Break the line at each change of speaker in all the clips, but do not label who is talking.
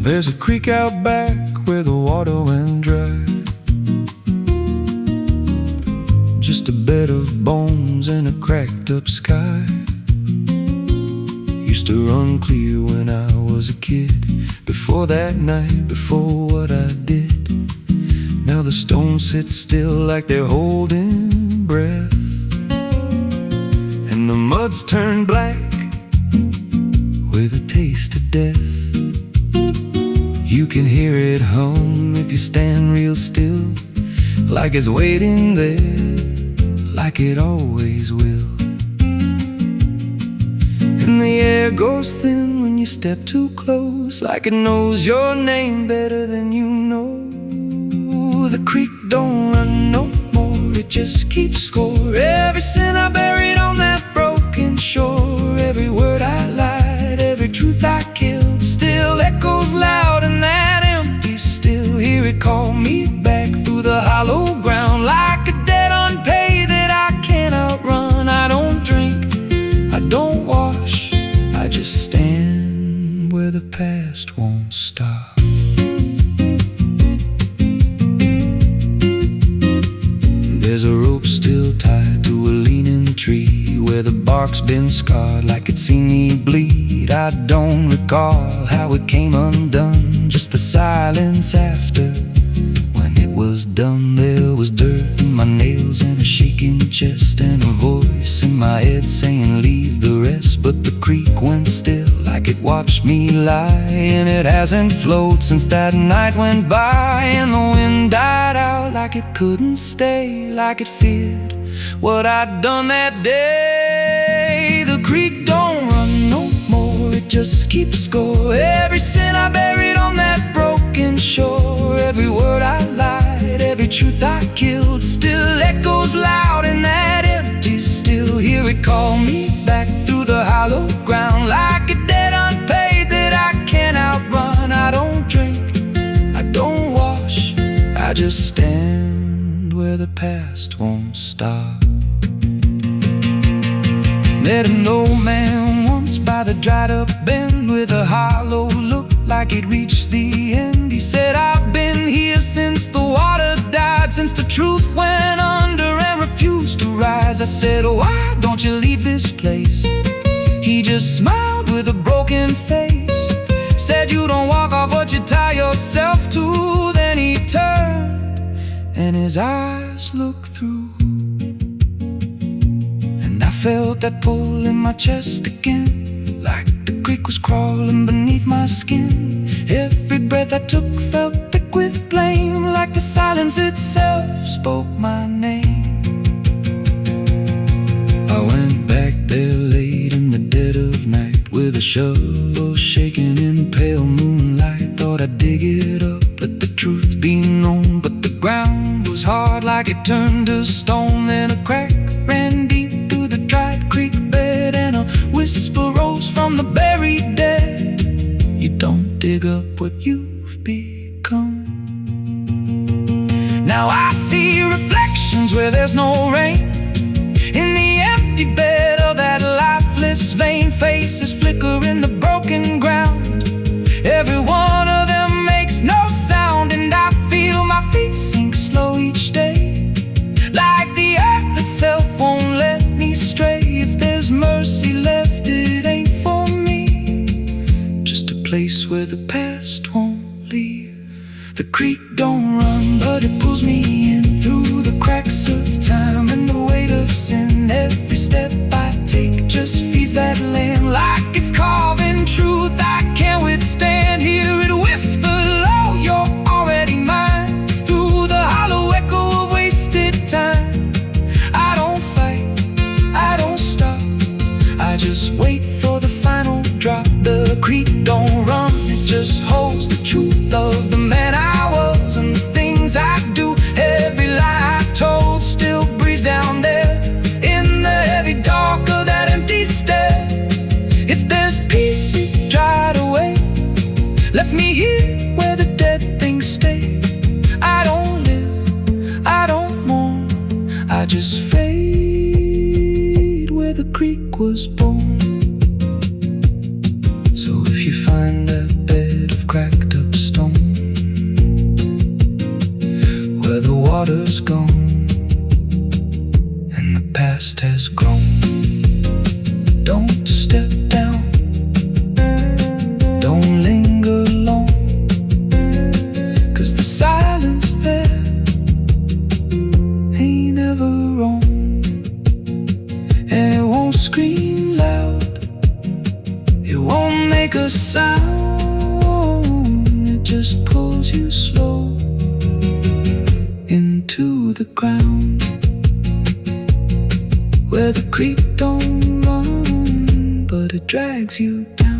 There's a creek out back where the water went dry. Just a bed of bones and a cracked up sky. Used to run clear when I was a kid. Before that night, before what I did. Now the stones sit still like they're holding breath, and the mud's turned black with a taste of death. You can hear it hum if you stand real still, like it's waiting there, like it always will. And the air goes thin when you step too close, like it knows your name better than you know. The creek don't run no more, it just keeps score. Every sin I buried on that broken shore, every word I lied, every truth I killed, still echoes loud in that empty still. Hear it call me back through the hollow ground, like a debt unpaid that I can't outrun. I don't drink, I don't wash, I just stand where the past won't stop. There's a rope still tied to a leaning tree, where the bark's been scarred like it's seen me bleed. I don't recall how it came undone, just the silence after. When it was done, there was dirt in my nails and a shaking chest, and a voice in my head saying leave the rest. But the creek went still like it watched me lie, and it hasn't flowed since that night went by. And the wind died out like it couldn't stay, like it feared what I'd done that day. The creek don't run no more, it just keeps score. Every sin I buried on that broken shore, every word I lied, every truth I killed, still echoes loud in that empty still. Hear it call me back through the hollow ground, like a debt unpaid that I can't outrun. I don't drink, I don't wash, I just stand where the past won't stop. Met an old man once by the dried up bend, with a hollow look like it reached the end. He said, I've been here since the water died, since the truth went under and refused to rise. I said, why don't you leave this place? He just smiled with a broken face, said, you don't walk off what you tie yourself to. Then he turned and his eyes looked through, and I felt that pull in my chest again, like the creek was crawling beneath my skin. Every breath I took felt thick with blame, like the silence itself spoke my name. I went back there late in the dead of night, with a shovel shaking in pale moonlight. Thought I'd dig it up, let the truth be known, but the ground was hard like it turned to stone. Then a crack ran deep through the dried creek bed, and a whisper rose from the buried dead. You don't dig up what you've become. Now I see reflections where there's no rain, in the empty bed of that lifeless vein. Faces flicker in the broken ground, every one of them makes no sound. And I feel my feet sink slow each day, like the earth itself won't let me stray. If there's mercy left, it ain't for me, just a place where the past won't leave. The creek don't run, but it pulls me in through the cracks of time and the weight of sin. Every step I take just feeds that land, like it's carving truth I can't withstand. Hear it whisper low, you're already mine, through the hollow echo of wasted time. I don't fight, I don't stop, I just wait for the final drop. The creek don't run, it just holds the truth of the man I was and the things I do. Every lie I told still breathes down there in the heavy dark of that empty stare. If there's peace, it dried away, left me here where the dead things stay. I don't live, I don't mourn, I just fade where the creek was born. So if you find that bed of cracked up make a sound, it just pulls you slow into the ground, where the creek don't run, but it drags you down.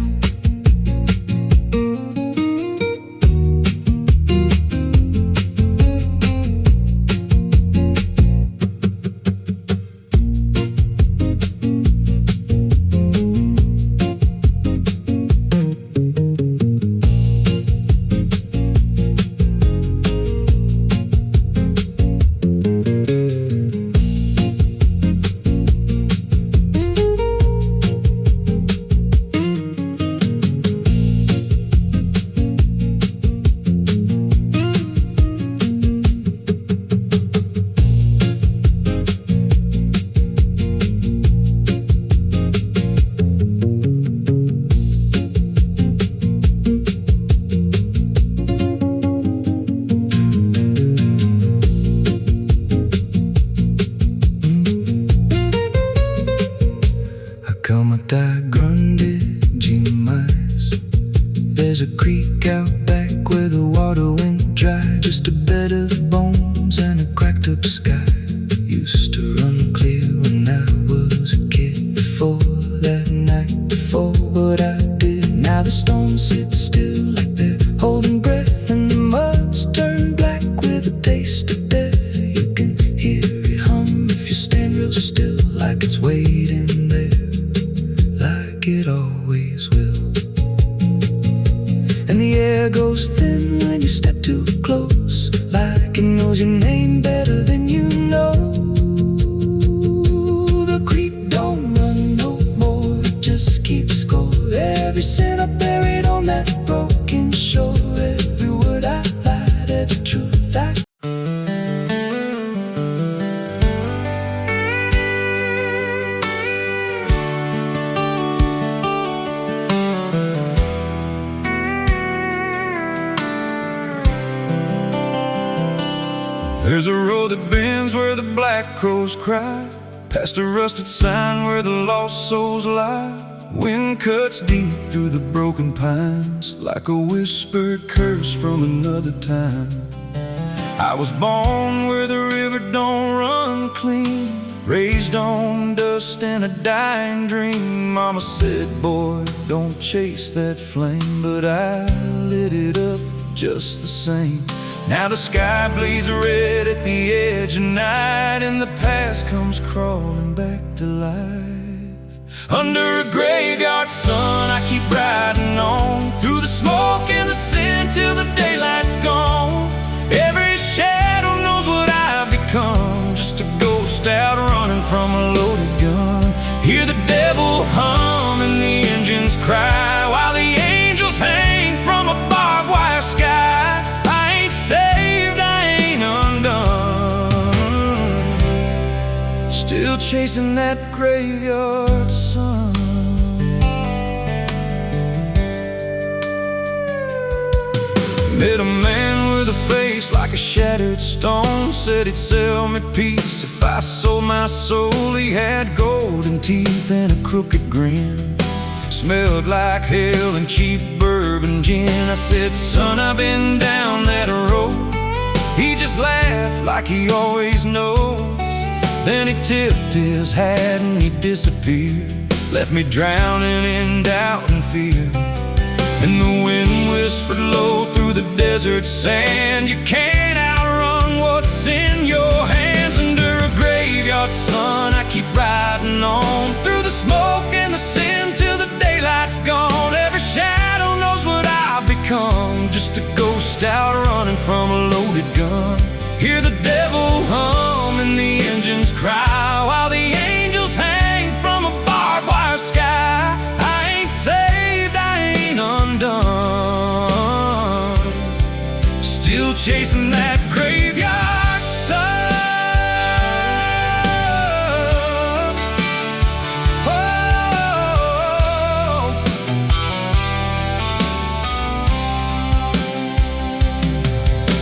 Como tá grande demais. There's a creek out back where the water went dry. Just a bed of bones and a cracked up sky. Used to run clear when I was a kid. Before that night, before what I did. Now the stones sit still like they're holding breath, and the mud's turned black with a taste of death. You can hear it hum if you stand real still, like it's waiting there, like it always will. And the air goes thin when you step too close, like it knows your name better than you know. The creek don't run no more, it just keeps score. Every sin I buried on that broken shore, every word I lied, every truth I.
There's a road that bends where the black crows cry, past a rusted sign where the lost souls lie. Wind cuts deep through the broken pines, like a whispered curse from another time. I was born where the river don't run clean, raised on dust and a dying dream. Mama said, boy, don't chase that flame, but I lit it up just the same. Now the sky bleeds red at the edge of night, and the past comes crawling back to life. Under a graveyard sun, I keep riding on, through the smoke and the sin till the daylight's gone. Every shadow knows what I've become, just a ghost out running from a loaded gun. Hear the devil hum and the engines cry, while the angels hang from a barbed wire sky. I ain't saved, I ain't undone, still chasing that graveyard sun. Met a man with a face like a shattered stone, said he'd sell me peace if I sold my soul. He had golden teeth and a crooked grin, smelled like hell and cheap bourbon gin. I said, son, I've been down that road. He just laughed like he always knows. Then he tipped his hat and he disappeared, left me drowning in doubt and fear. And the wind whispered low through the desert sand, you can't outrun what's in your hands. Under a graveyard sun, I keep riding on, through the smoke and the sin till the daylight's gone. Every shadow knows what I've become, just a ghost out running from a loaded gun. Hear the devil hum and the engines cry, while the angels hang from a barbed wire sky. I ain't saved, I ain't undone, still chasing that graveyard sun. Oh.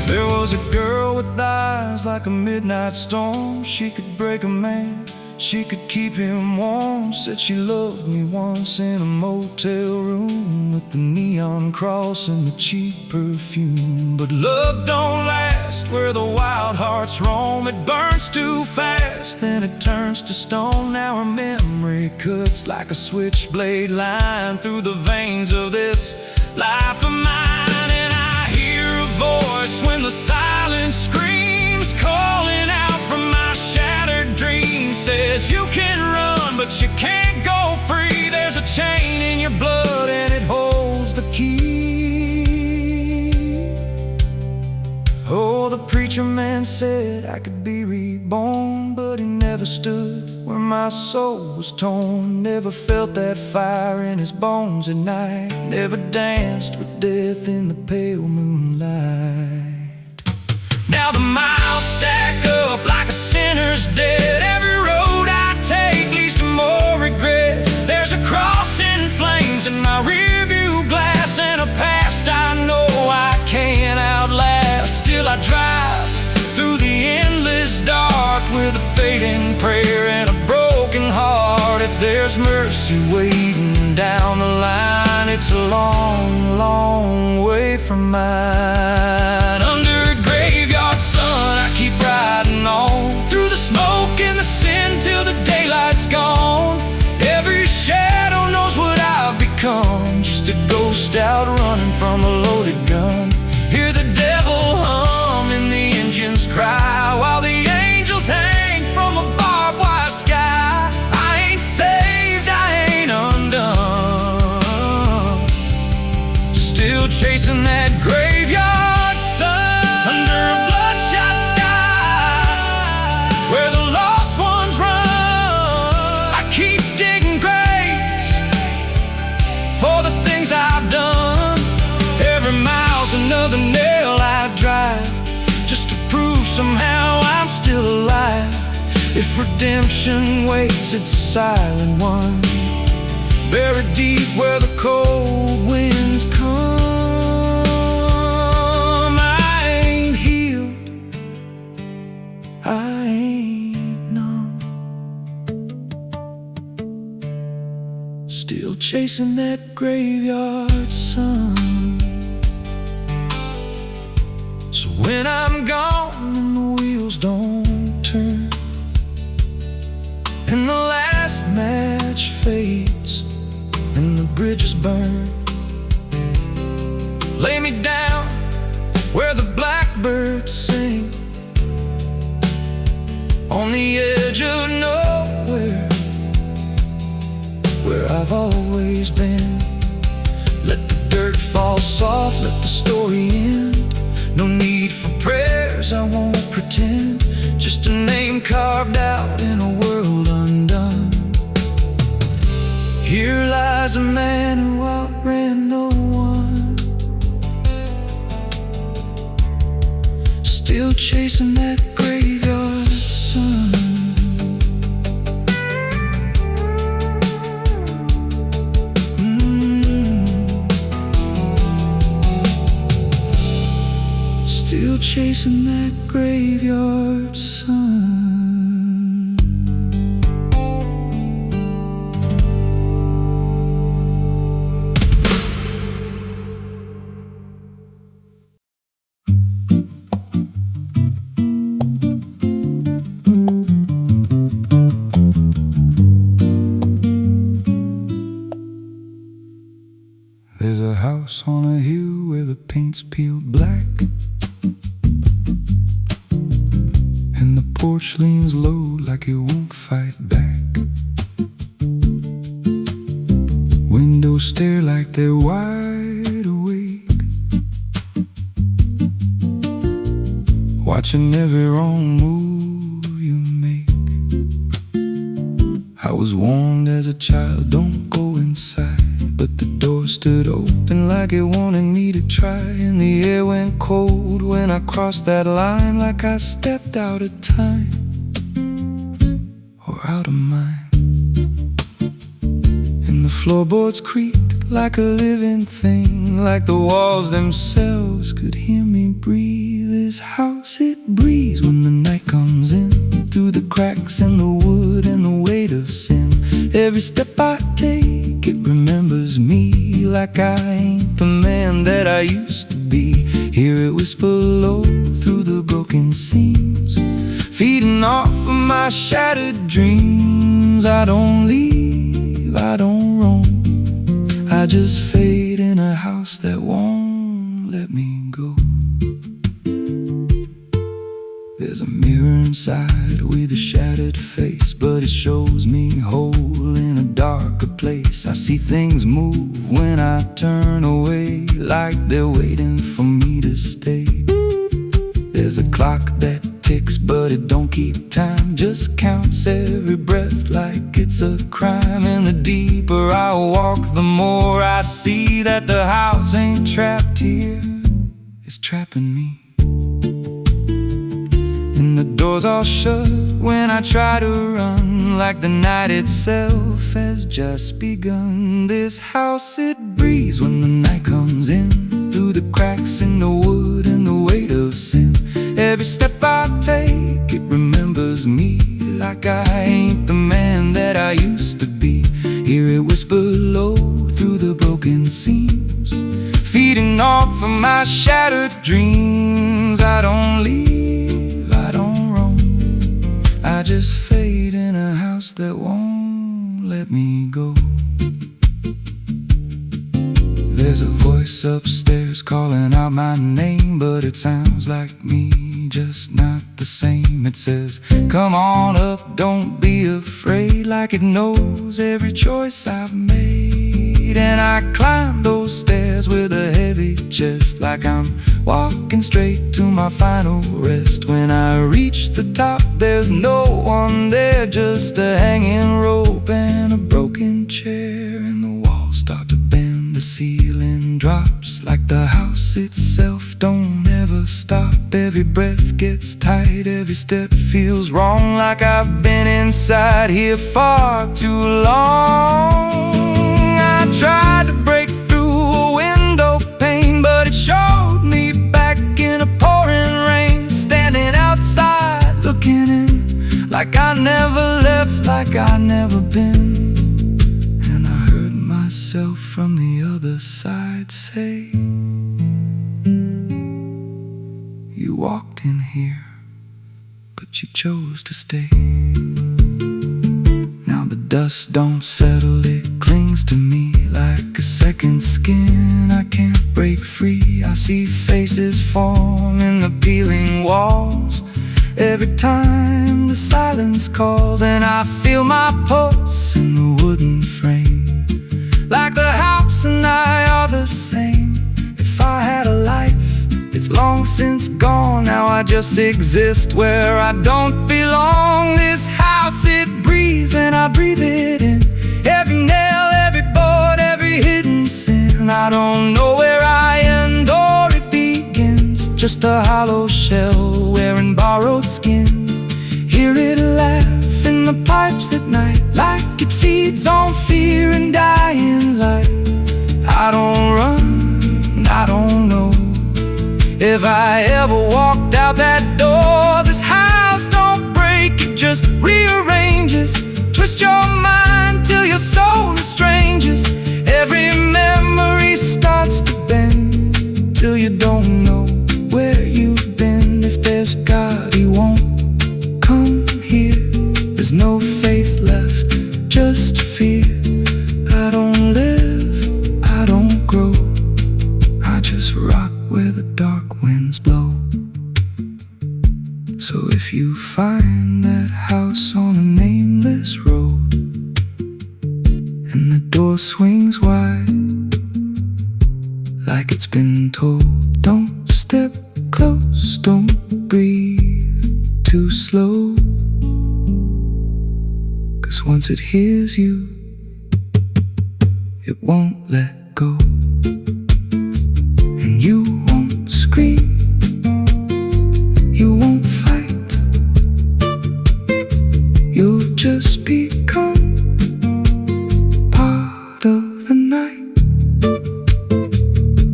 There was a girl with eyes like a midnight storm. She could break a man, she could keep him warm. Said she loved me once in a motel room, with the neon cross and the cheap perfume. But love don't last where the wild hearts roam. It burns too fast, then it turns to stone. Now her memory cuts like a switchblade line through the veins of this life of mine. And I hear a voice when the silence screams, calling out from my shattered dreams. Says you can run, but you can't go free. There's a chain in your blood and it holds the key. Oh, the preacher man said I could be reborn, but he never stood where my soul was torn. Never felt that fire in his bones at night. Never danced with death in the pale moonlight. Now the miles stack up like a sinner's debt. Every road I take leads to more regret. There's a cross in flames in my rearview glass, and a past I know I can't outlast. Still I drive through the endless dark with a fading prayer and a broken heart. If there's mercy waiting down the line, it's a long, long way from mine. Under a graveyard sun, I keep riding on through the smoke and the sin till the daylight's gone. Every shadow knows what I've become, just a ghost out running from a loaded gun. Hear the devil hum and the engines cry, while the angels hang from a barbed wire sky. I ain't saved, I ain't undone, still chasing that graveyard sun. Under a bloodshot sky where the lost ones run, I keep digging graves for the things I've done. Every mile's another nail I drive, just to prove somehow I'm still alive. If redemption waits, it's a silent one, buried deep where the cold winds come. I ain't healed, I ain't numb, still chasing that graveyard sun. So when I'm gone and the wheels don't turn, and the last match fades and the bridges burn, lay me down where the blackbirds sing, on the edge of nowhere, where I've always been. Let the dirt fall soft, let the story end. No need for prayers, I won't pretend, just a name carved out in a world undone. Here lies a man who outran no one, still chasing that graveyard sun. Still chasing that graveyard sun. There's a house on a hill where the paint's peeled black, and the porch leans low like it won't fight back. Windows stare like they're wide awake, watching every wrong move you make. I was warned as a child, don't go inside, but the door stood open like it wanted me to try. And the air went cold when I crossed that line, like I stepped out of time or out of mine. And the floorboards creaked like a living thing, like the walls themselves could hear me breathe. This house, it breathes when the night comes in, through the cracks in the wood and the of sin. Every step I take, it remembers me, like I ain't the man that I used to be. Hear it whisper low through the broken seams, feeding off of my shattered dreams. I don't leave, I don't roam, I just fade in a house that won't let me go. There's a mirror inside with a shattered face, but it shows me whole in a darker place. I see things move when I turn away, like they're waiting for me to stay. There's a clock that ticks, but it don't keep time, just counts every breath like it's a crime. And the deeper I walk, the more I see that the house ain't trapped here, it's trapping me. And the doors all shut when I try to run, like the night itself has just begun. This house, it breathes when the night comes in, through the cracks in the wood and the weight of sin. Every step I take, it remembers me, like I ain't the man that I used to be. Hear it whisper low through the broken seams, feeding off of my shattered dreams. I don't leave, I don't roam, I just fade in a house that won't let me go. There's a voice upstairs calling out my name, but it sounds like me, just not the same. It says, come on up, don't be afraid, like it knows every choice I've made. And I climb those stairs with a heavy chest, like I'm walking straight to my final rest. When I reach the top, there's no one there, just a hanging rope and a broken chair. And the walls start to bend, the ceiling drops, like the house itself don't ever stop. Every breath gets tight, every step feels wrong, like I've been inside here far too long. I tried to break through a window pane, but it showed me back in a pouring rain, standing outside looking in, like I never left, like I never been. And I heard myself from the other side say, you walked in here, but you chose to stay. Now the dust don't settle, it clings to me like a second skin. I can't break free, I see faces form in the peeling walls every time the silence calls. And I feel my pulse in the wooden frame, like the house and I are the same. If I had a life, it's long since gone. Now I just exist where I don't belong. This house, it breathes and I breathe it in, every nail, every board, every hidden sin. I don't know where I end or it begins, just a hollow shell wearing borrowed skin. Hear it laugh in the pipes at night, like it feeds on fear and dying light. I don't run, I don't know if I ever walked out that door. This house don't break, it just rearranges, twist your mind till your soul is strangers. Every memory starts to bend, till you don't know where you've been. If there's God, He won't come here. There's no faith left, just fear. I don't live, I don't grow, I just rot where the dark winds blow. So if you find that house on a nameless road, and the door swings wide, like it's been told, don't step close, don't breathe too slow, 'cause once it hears you, it won't let go. And you won't scream, you won't fight, you'll just become part of the night.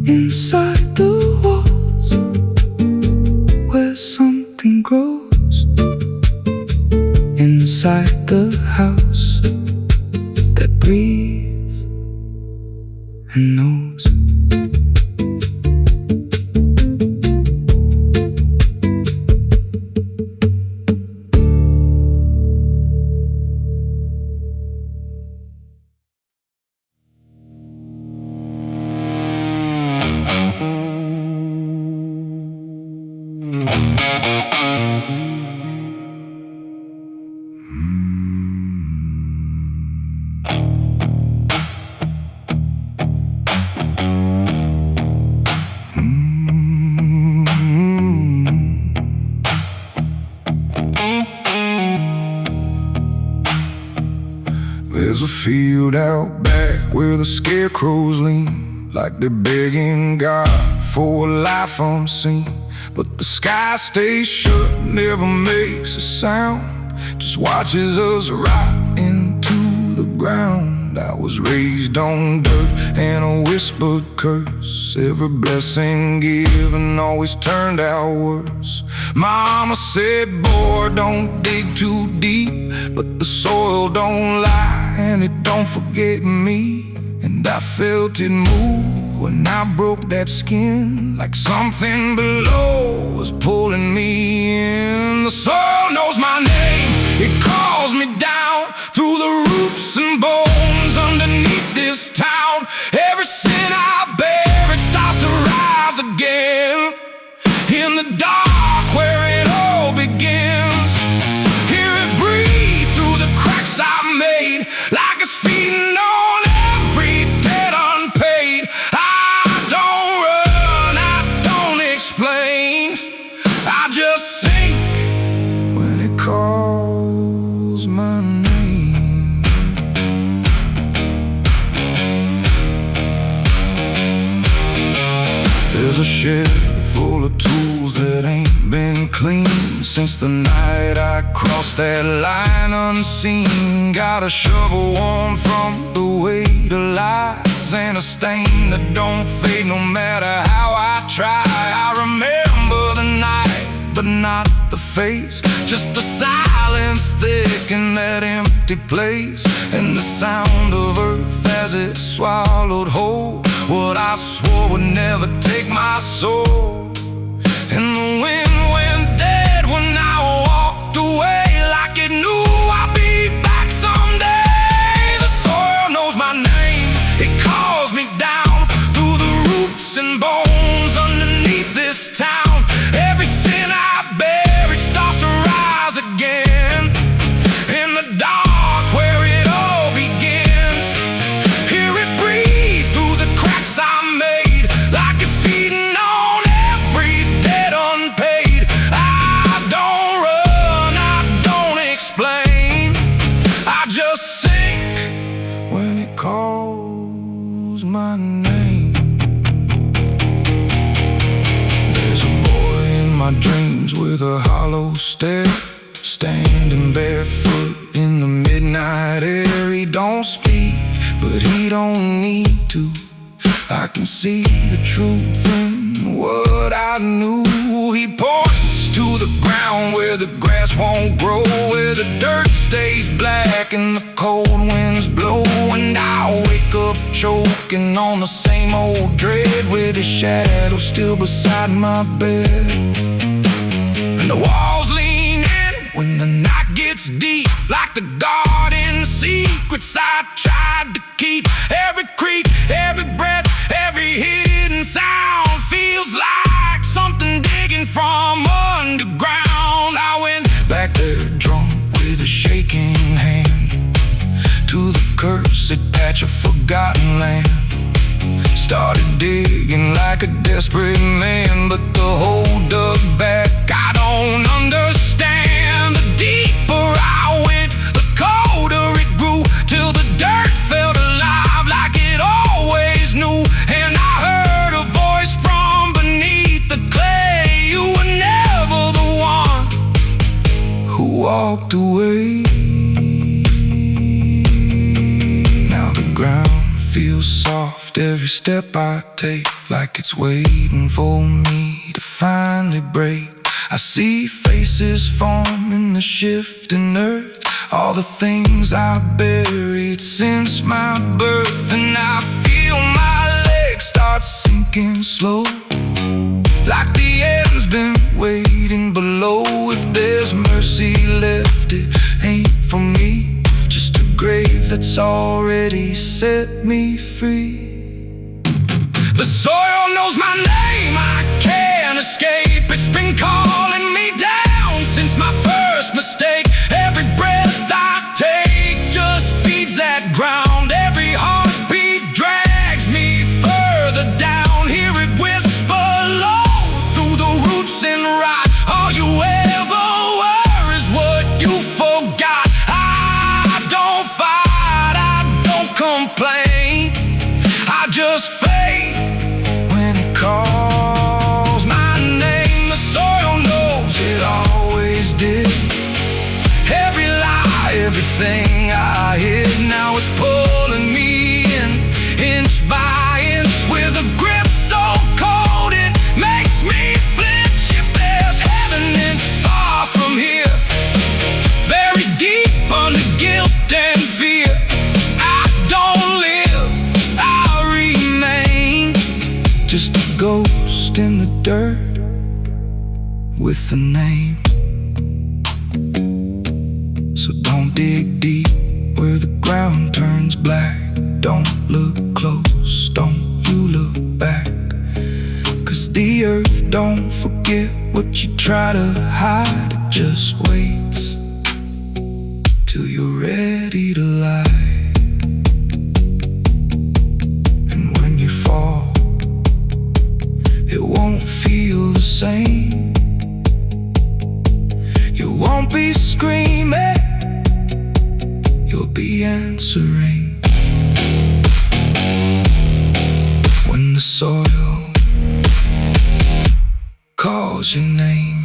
Inside the walls, where something grows, inside the house
and knows.
There's a field out back where the scarecrows lean, like they're begging God for a life unseen. But the sky stays shut, never makes a sound, just watches us rot into the ground. I was raised on dirt and a whispered curse. Every blessing given always turned out worse. Mama said, boy, don't dig too deep, but the soil don't lie and it don't forget me. And I felt it move when I broke that skin, like something below was pulling me in. The soil knows my name, it calls me down through the roots and bones underneath this town. Every sin I bear, it starts to rise again. In the dark where it all begins, hear it breathe through the cracks I made, like it's feeding on every debt unpaid. I don't run, I don't explain, I just sink when it calls my name. There's a shed full of tools that ain't been cleaned since the night I crossed that line unseen. Got a shovel worn from the weight of lies and a stain that don't fade no matter how I try. I remember the night, but not the face, just the silence thick in that empty place, and the sound of earth as it swallowed whole what I swore would never take my soul. And the wind went dead when I walked away, like it knew I'd be back someday. The soil knows my name, it calls me down through the roots and bones underneath this town. Every sin I bear, it starts to rise again. In the dark where it all begins, hear it breathe through the cracks I made, like it's feeding on every debt unpaid. I don't run, I don't explain, I just sink when it calls my name. There's a boy in my dreams with a hollow stare, standing barefoot in the midnight air. He don't speak, but he don't need to. I can see the truth in what I knew. He points to the ground where the grass won't grow, where the dirt stays black and the cold winds blow. And I wake up choking on the same old dread, with his shadow still beside my bed. And the walls lean in when the night gets deep, like the garden secrets I tried to keep. Every creak, every breath, every hidden sound feels like something digging from underground. I went back there drunk with a shaking hand to the cursed patch of forgotten land. Started digging like a desperate man, but the hole dug back. I don't understand. The deeper I went, the colder it grew, till the dirt felt alive like it always knew. And I heard a voice from beneath the clay. You were never the one who walked away. Now the ground feels soft every step I take, like it's waiting for me to finally break. I see faces form in the shifting earth, all the things I buried since my birth. And I feel my
sinking slow, like the end's been waiting below. If there's mercy left, it ain't for me, just a grave that's already set me free. The soil knows my name, I can't escape. It's been calling me down since my first mistake. Every breath I take just feeds that ground. Every heartbeat drags me further down. Hear it whisper low through the roots and rot. All you ever were is what you forgot. I don't fight, I don't complain, I just fade when it calls my name. The soil knows it always did. Every lie, everything I hid, now it's pulling me in, inch by inch, with a grip so cold it makes me flinch. If there's heaven, it's far from here, buried deep under guilt and fear. I don't live, I remain, just a ghost in the dirt with a name. So don't dig deep where the ground turns black. Don't look close, don't you look back, 'cause the earth don't forget what you try to hide. It just waits till you're ready to lie. And when you fall, it won't feel the same. You won't be screaming, you'll be answering. When the soil calls your name.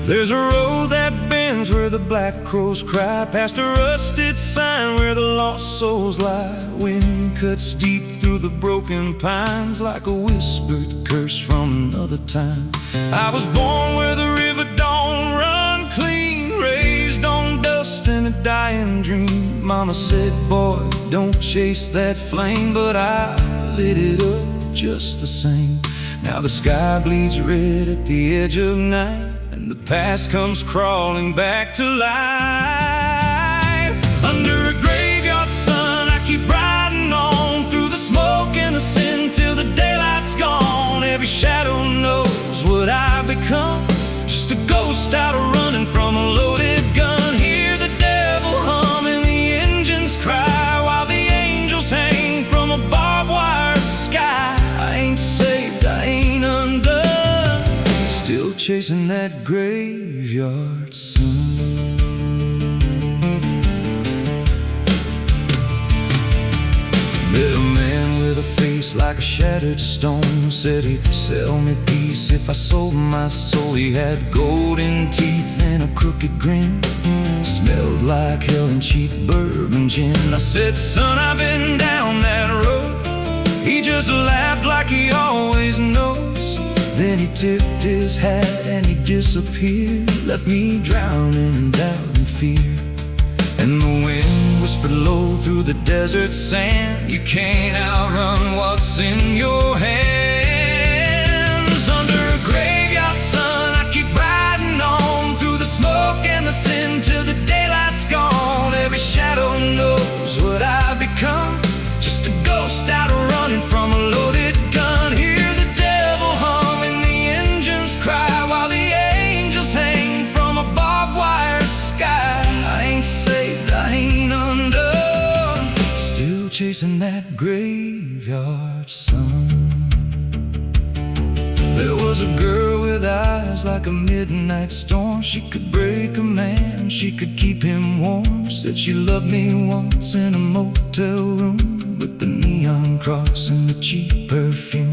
There's a road that bends where the black crows cry, past a rusted sign where the lost souls lie. Wind cuts deep through the broken pines, like a whispered curse from another time. I was born where the river don't run clean, raised on dust and a dying dream. Mama said, boy, don't chase that flame, but I lit it up just the same. Now the sky bleeds red at the edge of night, and the past comes crawling back to life. Under a graveyard sun, I keep riding on through the smoke and the sin till the daylight's gone. Every shadow knows what I become, just a ghost out running from a loaded gun. Hear the devil hum and the engines cry, while the angels hang from a barbed wire sky. I ain't saved, I ain't undone, still chasing that graveyard sun. Met a man with a face like a shattered stone, said he'd sell me peace if I sold my soul. He had golden teeth and a crooked grin, smelled like hell and cheap bourbon gin. I said, son, I've been down that road. He just laughed like he always knows. Then he tipped his hat and he disappeared, left me drowning in doubt and fear. And the wind whispered low through the desert sand, you can't outrun what's in your hands. Under a graveyard sun, I keep riding on through the smoke and the sin till the daylight's gone. Every shadow knows what I've become, just a ghost out running from a loaded gun. Hear the devil hum and the engines cry, while the angels hang from a barbed wire sky. I ain't saved, I ain't undone, still chasing that graveyard sun. There was a girl with eyes like a midnight storm. She could break a man, she could keep him warm. Said she loved me once in a motel room, with the neon cross and the cheap perfume.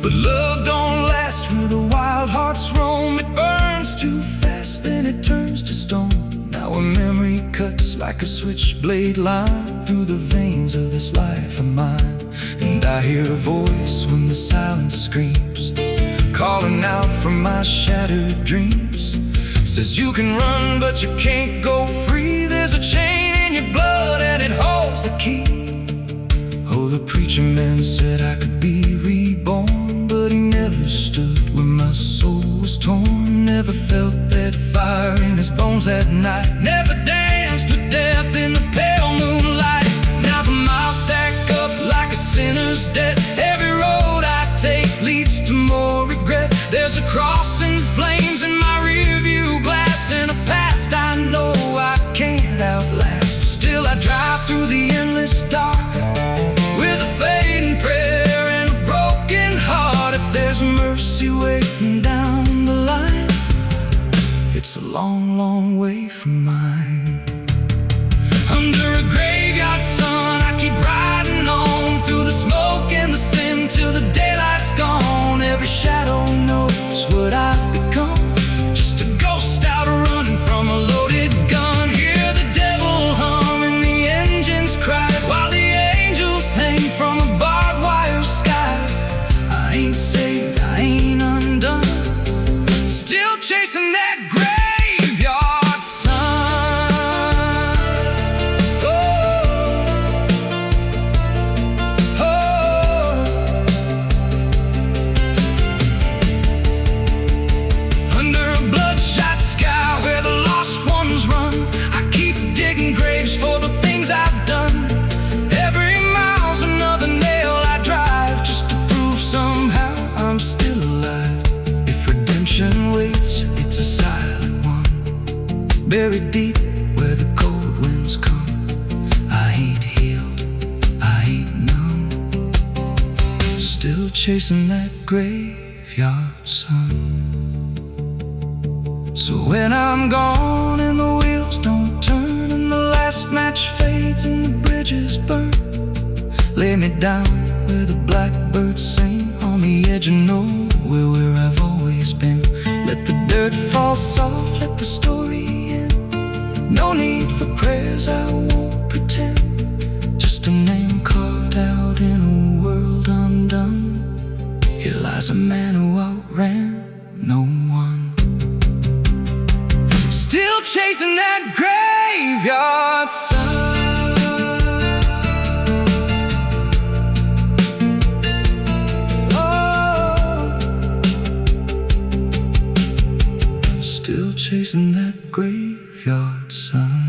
But love don't last where the wild hearts roam. It burns too fast, then it turns to stone. Now her memory cuts like a switchblade line through the veins of this life of mine. And I hear a voice when the silence screams, calling out from my shattered dreams. Says you can run, but you can't go free. There's a chain in your blood and it holds the key. Oh, the preacher man said I could be reborn, but he never stood where my soul was torn. Never felt that fire in his bones at night. Never danced with death in the pale moonlight. Now the miles stack up like a sinner's debt. Every road I take leads to more regret. There's a cross and flames in my rearview glass, and a past I know I can't outlast. Still I drive through the endless dark with a fading prayer and a broken heart. If there's mercy waiting down the line, it's a long, long way from mine. Under a graveyard sun, I keep riding on through the smoke and the sin till the daylight's gone. Every shadow knows what I've become, just a ghost out running from a loaded gun. Hear the devil hum and the engines cry while the angels hang from a barbed wire sky. I ain't saved, I ain't undone, still chasing that graveyard sun. Under a bloodshot sky where the lost ones run, I keep digging graves for the things I've done. Every mile's another nail I drive, just to prove somehow I'm still alive. If redemption waits, it's a silent one, buried deep where the cold winds come. I ain't healed, I ain't numb, still chasing that graveyard sun. So when I'm gone and the wheels don't turn and the last match fades and the bridges burn, lay me down where the blackbirds sing, on the edge of nowhere where I've always been. Let the dirt fall soft, let the story end. No need for prayers, I won't pretend, just a name carved out in a world undone. Here lies a man who outran no one, still chasing that graveyard sun. Oh, still chasing that graveyard sun.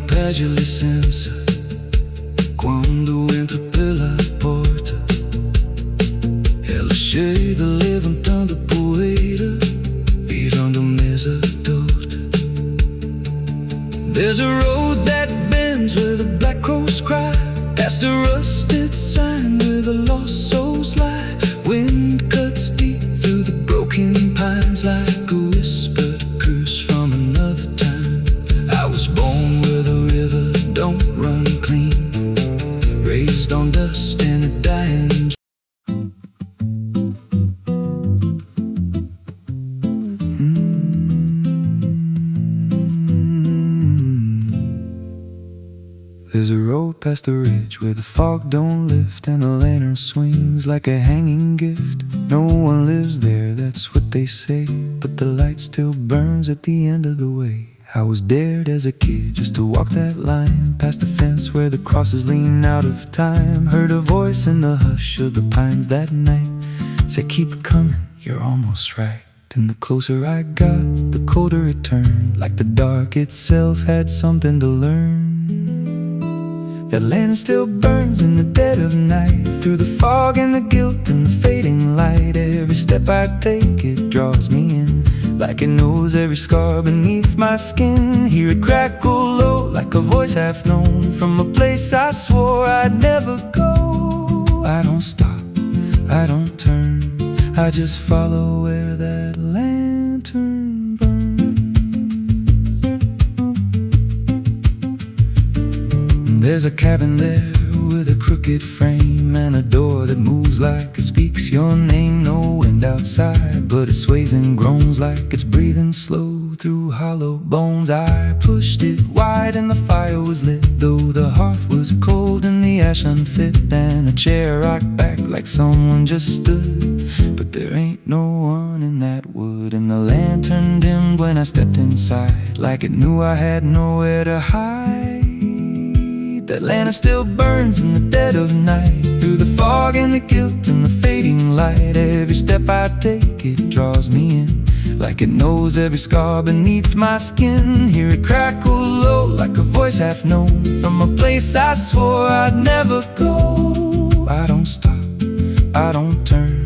Perde a licença quando entra pela porta. Ela chega levantando poeira, virando mesa torta. There's a road that bends where the black crows cry, past a rusted sign where the lost souls lie. Wind cuts deep through the broken pines like a whispered curse from another time. I was born where the river don't run clean, raised on dust and a dying. There's a road past the ridge where the fog don't lift and the lantern swings like a hanging gift. No one lives there, that's what they say, but the light still burns at the end of the way. I was dared as a kid just to walk that line, past the fence where the crosses lean out of time. Heard a voice in the hush of the pines that night, said keep coming, you're almost right. And the closer I got, the colder it turned, like the dark itself had something to learn. That lantern still burns in the dead of night, through the fog and the guilt and the fading light. Every step I take, it draws me in, like it knows every scar beneath my skin. Hear it crackle low, like a voice half known, from a place I swore I'd never go. I don't stop, I don't turn, I just follow where that lantern burns. There's a cabin there with a crooked frame, and a door that moves like it speaks your name. No wind outside, but it sways and groans like it's breathing slow through hollow bones. I pushed it wide and the fire was lit, though the hearth was cold and the ash unfit. And a chair rocked back like someone just stood, but there ain't no one in that wood. And the lantern dimmed when I stepped inside, like it knew I had nowhere to hide. That lantern still burns in the dead of night, through the fog and the guilt and the fading light. Every step I take, it draws me in, like it knows every scar beneath my skin. Hear it crackle low, like a voice half known, from a place I swore I'd never go. I don't stop, I don't turn,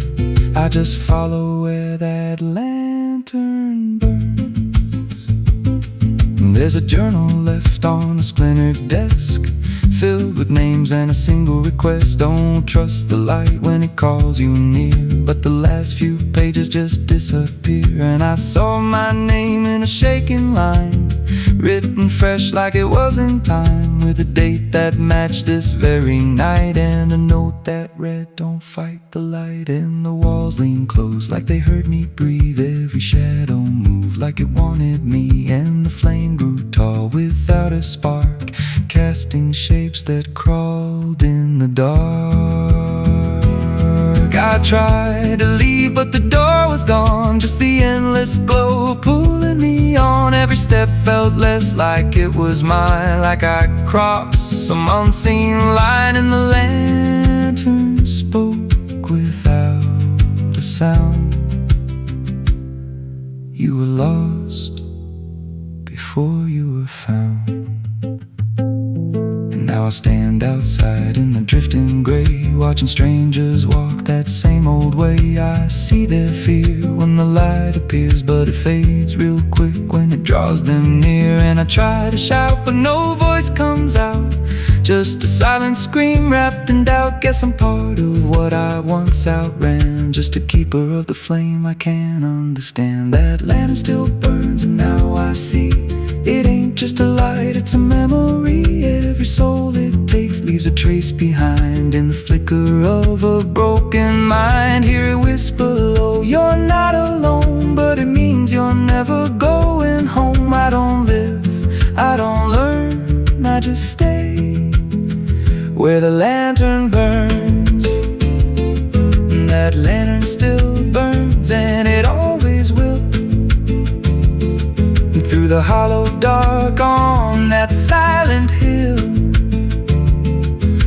I just follow where that lantern burns. There's a journal left on a splintered desk, filled with names and a single request. Don't trust the light when it calls you near, but the last few pages just disappear. And I saw my name in a shaking line, written fresh like it was in time, with a date that matched this very night, and a note that read, don't fight the light. And the walls leaned close like they heard me breathe, every shadow moved like it wanted me. And the flame grew tall without a spark, casting shapes that crawled in the dark. I tried to leave, but the door was gone, just the endless glow pulling me on. Every step felt less like it was mine, like I crossed some unseen line. And the lantern spoke without a sound. You were lost before you were found. Now I stand outside in the drifting gray, watching strangers walk that same old way. I see their fear when the light appears, but it fades real quick when it draws them near. And I try to shout, but no voice comes out, just a silent scream wrapped in doubt. Guess I'm part of what I once outran, just a keeper of the flame I can't understand. That lantern still burns, and now I see it ain't just a light, it's a memory. Every soul it takes leaves a trace behind, in the flicker of a broken mind. Hear it whisper low, you're not alone, but it means you're never going home. I don't live, I don't learn, I just stay where the lantern burns. And that lantern still burns, and it always will, through the hollow dark on that silent hill.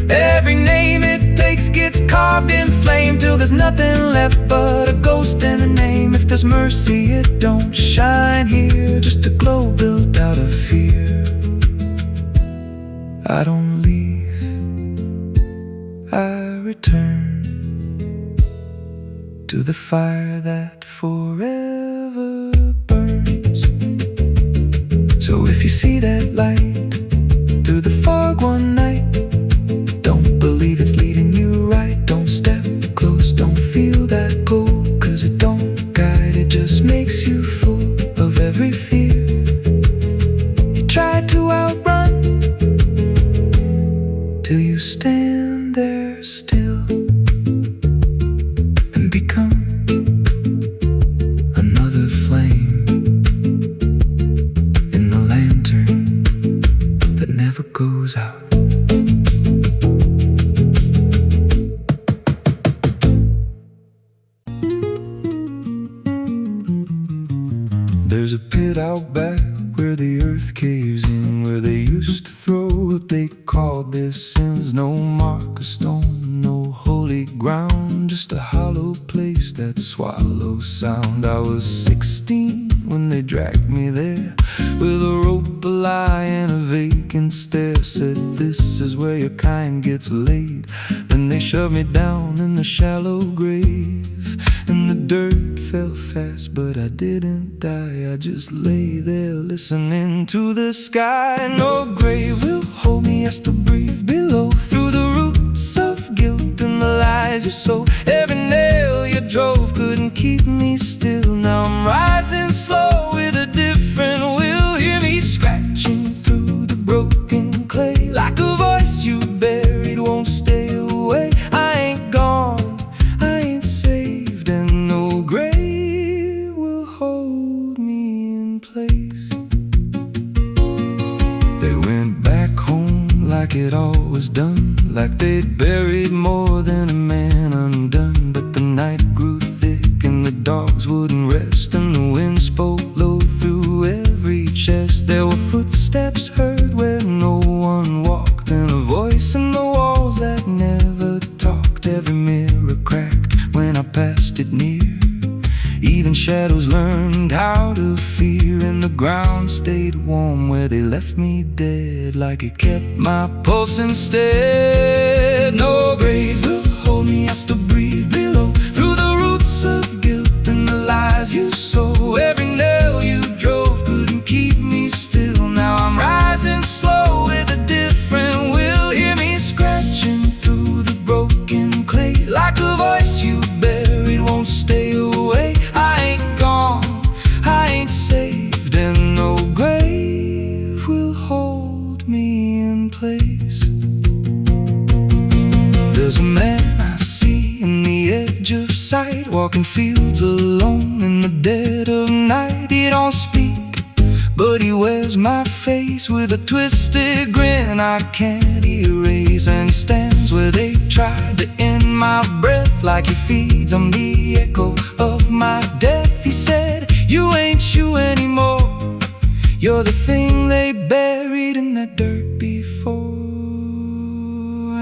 Every name it takes gets carved in flame, till there's nothing left but a ghost and a name. If there's mercy, it don't shine here, just a glow built out of fear. I don't leave, I return to the fire that forever burns. So if you see that light through the fog one night, don't believe it's leading you right. Don't step close, don't feel that pull, 'cause it don't guide, it just makes you full of every fear you tried to outrun, till you stand there still and become another flame in the lantern that never goes out. There's a pit out back where the earth where they used to throw what they called their sins. No mark of stone, no holy ground, just a hollow place that swallows sound. I was 16 when they dragged me there, with a rope, a lie, and a vacant stare. Said, this is where your kind gets laid. Then they shoved me down in the shallow grave, and the dirt fell fast, but I didn't die. I just lay there listening to the sky. No grave will hold me, I still breathe below, through the roots of guilt and the lies you sow. Every nail you drove couldn't keep me still. Now I'm rising slow with a different will. Hear me scratching through the broken clay, like a voice you buried won't stay away. I ain't gone, I ain't saved, and no grave will hold me in place. They went back home like it all was done, like they'd buried more than a man undone. But the night grew thick and the dogs wouldn't rest, and the wind spoke low through every chest. There were footsteps heard where no one walked, and a voice in the walls that never talked. Every mirror cracked when I passed it near. Even shadows learned how to fear, and the ground stayed warm where they left me dead, like it kept my pulse instead. No grave will hold me, I still breathe below, through the roots of guilt and the lies you sow. Every nail you drove couldn't keep me still. Now I'm rising slow with a different will. Hear me scratching through the broken clay, like a voice you buried won't stay away. I ain't gone, I ain't saved, and no grave will hold me in place. There's a man I see in the edge of sight, walking fields alone in the dead of night. He don't speak, but he wears my face with a twisted grin I can't erase. And he stands where they tried to end my breath, like he feeds on the echo of my death. He said, you ain't you anymore, you're the thing they buried in that dirt before.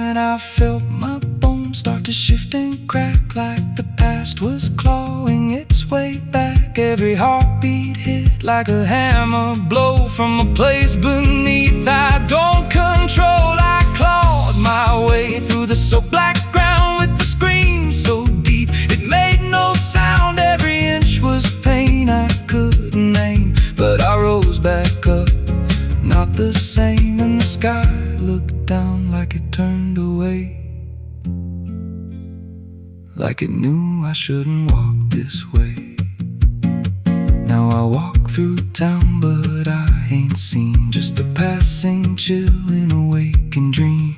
And I felt my bones start to shift and crack, like the past was clawing its way back. Every heartbeat hit like a hammer blow from a place beneath I don't control. I clawed my way through the so black ground with the scream so deep it made no sound. Every inch was pain I couldn't name, but I rose back up, not the same. And the sky looked down like it turned away, like it knew I shouldn't walk this way. Now I walk through town, but I ain't seen, just a passing chill in a waking dream.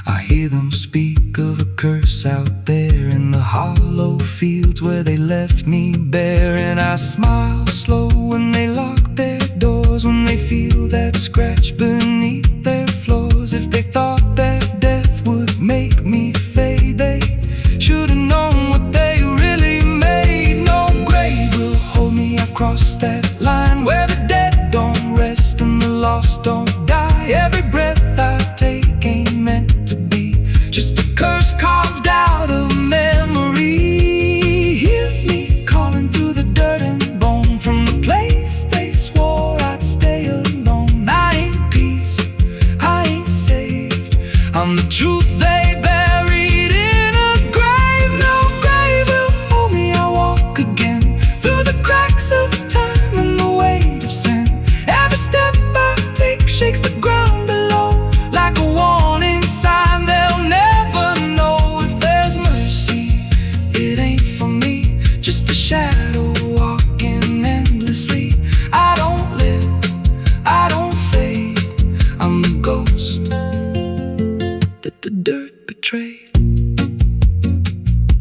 I hear them speak of a curse out there in the hollow fields where they left me bare. And I smile slow when they lock their doors, when they feel that scratch beneath their floors. If they thought that death would make me fade, they should've known what they really made. No grave will hold me, I've crossed that line where the dead don't rest and the lost don't die. Every breath I take ain't meant to be, just a curse carved out of memory. Hear me calling through the dirt and bone, from the place they swore I'd stay alone. I ain't peace, I ain't saved, I'm the truth they buried in a grave. No grave will hold me, I walk again through the cracks of time and the weight of sin. Every step I take shakes the ground below, like a warning sign. They'll never know if there's mercy. It ain't for me, just a shadow walking endlessly. I don't live, I don't fade, I'm the ghost that the dirt betrayed.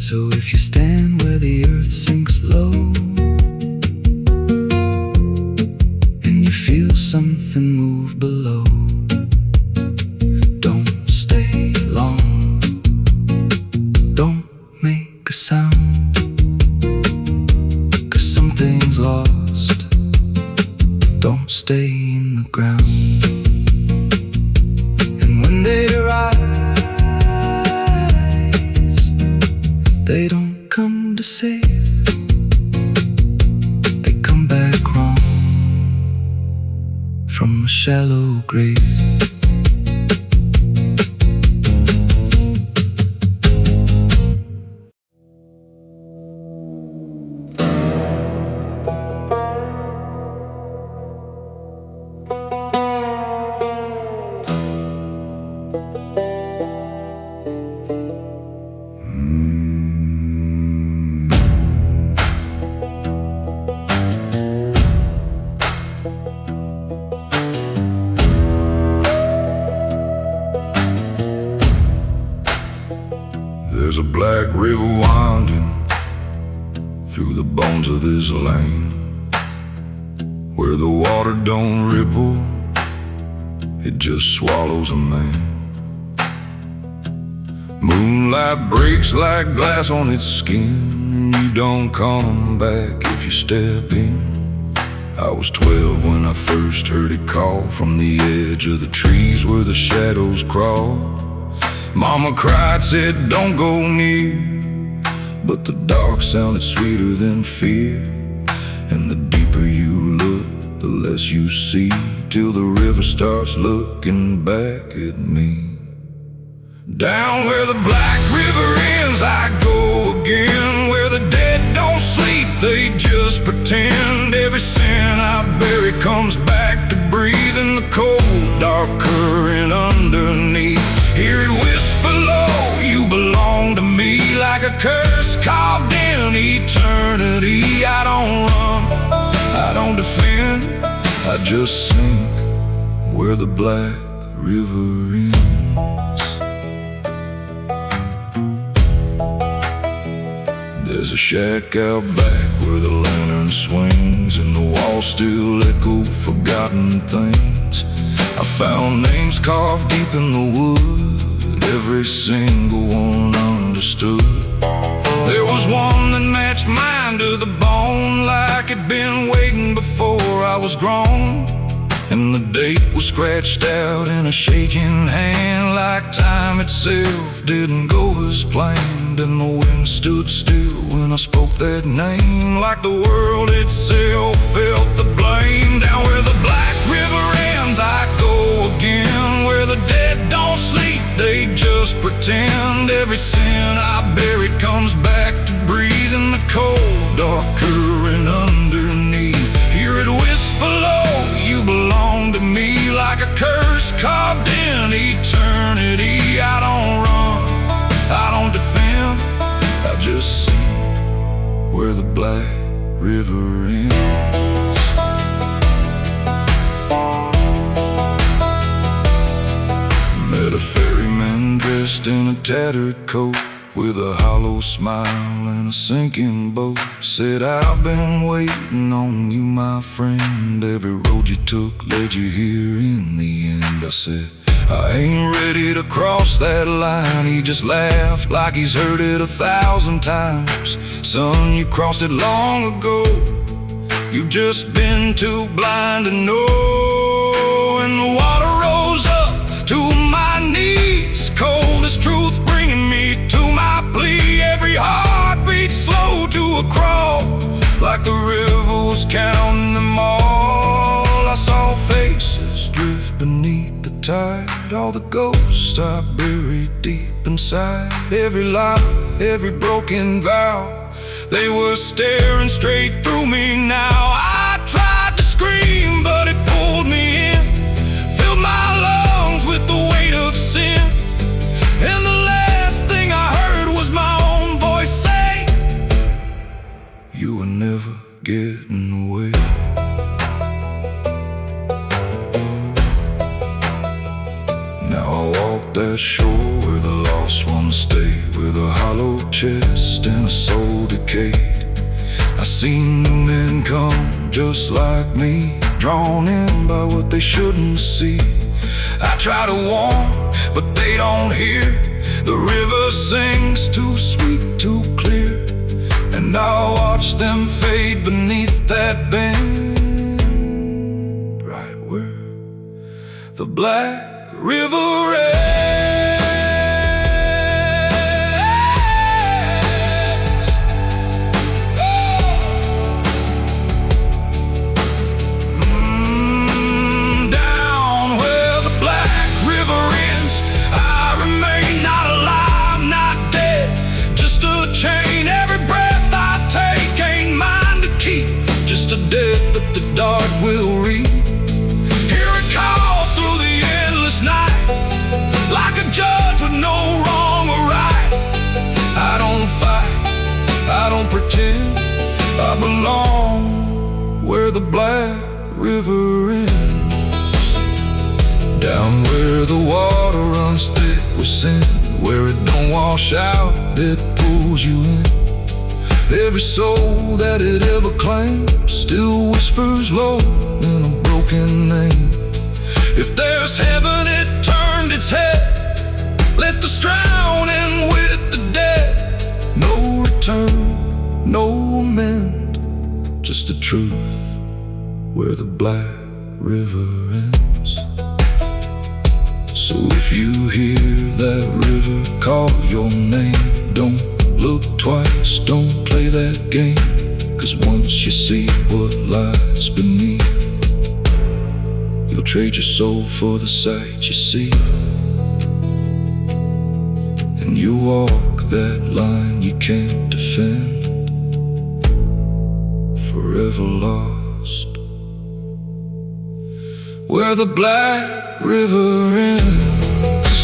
So if you stand where the earth sinks low, and you feel something move below, don't stay long, don't make a sound, 'cause something's lost. Don't stay in the ground.
grave.
There's a black river winding through the bones of this land, where the water don't ripple, it just swallows a man. Moonlight breaks like glass on its skin, and you don't come back if you step in. I was 12 when I first heard it call from the edge of the trees where the shadows crawl. Mama cried, said don't go near, but the dark sounded sweeter than fear. And the deeper you look, the less you see, till the river starts looking back at me. Down where the black river ends I go again, where the dead don't sleep, they just pretend. Every sin I bury comes back to breathe in the cold, dark current underneath. Hear it whisper low, you belong to me, like a curse carved in eternity. I don't run, I don't defend, I just sink where the black river ends. There's a shack out back where the lantern swings, and the walls still echo forgotten things. I found names carved deep in the wood, every single one understood. There was one that matched mine to the bone, like it'd been waiting before I was grown. And the date was scratched out in a shaking hand, like time itself didn't go as planned. And the wind stood still when I spoke that name, like the world itself felt the blame. Down where the black river ends I go again, where the dead don't sleep, they just pretend. Every sin I buried comes back to breathe in the cold, dark current underneath. Hear it whisper low, you belong to me, like a curse carved in eternity. I don't run, I don't defend, I just sink where the black river ends. Met a ferryman dressed in a tattered coat, with a hollow smile and a sinking boat. Said, I've been waiting on you, my friend. Every road you took led you here in the end. I said, I ain't ready to cross that line. He just laughed like he's heard it 1,000 times. Son, you crossed it long ago, you've just been too blind to know. And the water rose up to my knees, cold as truth bringing me to my plea. Every heartbeat slow to a crawl, like the river was counting them all. I saw faces drift beneath the tide, all the ghosts I buried deep inside. Every lie, every broken vow, they were staring straight through me now. I tried to scream, but it pulled me in, filled my lungs with the weight of sin. And the last thing I heard was my own voice say, you were never getting away. Now I walk that shore where the lost ones stay, with a hollow chest and a soul decayed. I seen new men come just like me, drawn in by what they shouldn't see. I try to warn, but they don't hear. The river sings too sweet, too clear, and I watch them fade beneath that bend, right where the black river ends. Down where Black River ends, down where the water runs thick with sin, where it don't wash out, it pulls you in. Every soul that it ever claimed still whispers low in a broken name. If there's heaven, it turned its head, left us drowning with the dead. No return, no amend, just a truth where the Black River ends. So if you hear that river call your name, don't look twice, don't play that game, 'cause once you see what lies beneath, you'll trade your soul for the sight you see. And you walk that line you can't defend, forever lost where the Black River ends.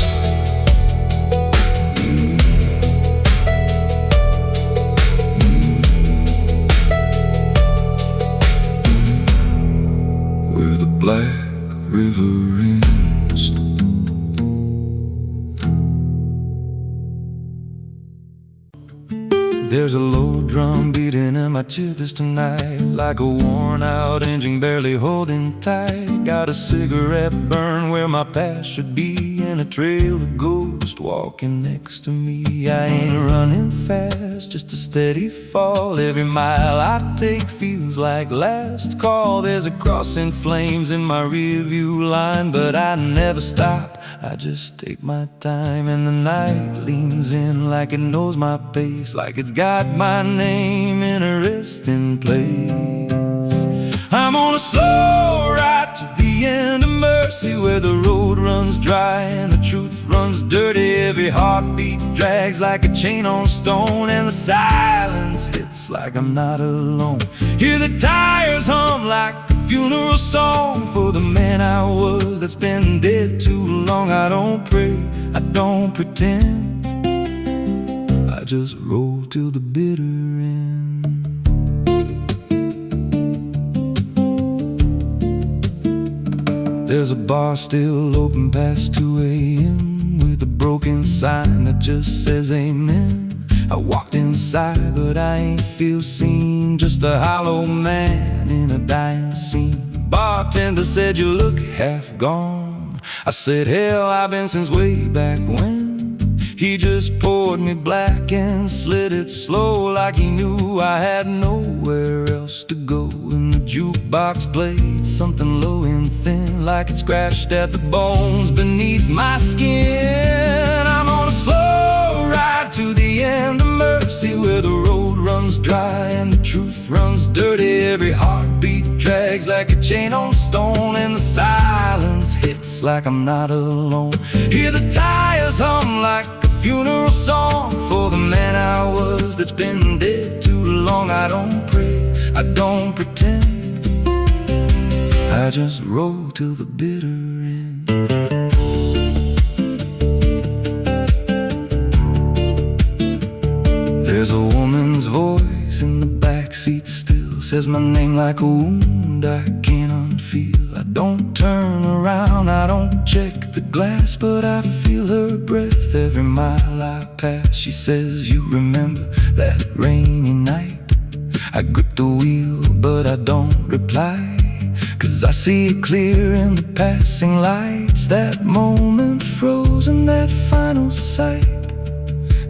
Where the Black River ends. There's a low drum beating in my chest tonight, like a worn out engine barely holding tight. Got a cigarette burn where my past should be, and a trail of ghosts walking next to me. I ain't running fast, just a steady fall. Every mile I take feels like last call. There's a cross in flames in my rearview line, but I never stop, I just take my time. And the night leans in like it knows my pace, like it's got my name in a resting place. I'm on a slow ride to the end of mercy, where the road runs dry and the truth runs dirty. Every heartbeat drags like a chain on stone, and the silence hits like I'm not alone. Hear the tires hum like a funeral song for the man I was that's been dead too long. I don't pray, I don't pretend, I just roll till the bitter end. There's a bar still open past 2 a.m. with a broken sign that just says amen. I walked inside but I ain't feel seen, just a hollow man in a dying scene. Bartender said you look half gone. I said hell, I've been since way back when. He just poured me black and slid it slow, like he knew I had nowhere else to go. And the jukebox played something low and thin, like it scratched at the bones beneath my skin. I'm on a slow ride to the end of mercy, where the road runs dry and the truth runs dirty. Every heartbeat drags like a chain on stone, and the silence hits like I'm not alone. Hear the tires hum like a funeral song for the man I was that's been dead too long. I don't pray, I don't pretend, I just roll till the bitter end. There's a woman's voice in the backseat still, says my name like a wound I can't unfeel. I don't turn around, I don't check the glass, but I feel her breath every mile I pass. She says, you remember that rainy night? I grip the wheel, but I don't reply, 'cause I see it clear in the passing lights. That moment frozen, that final sight,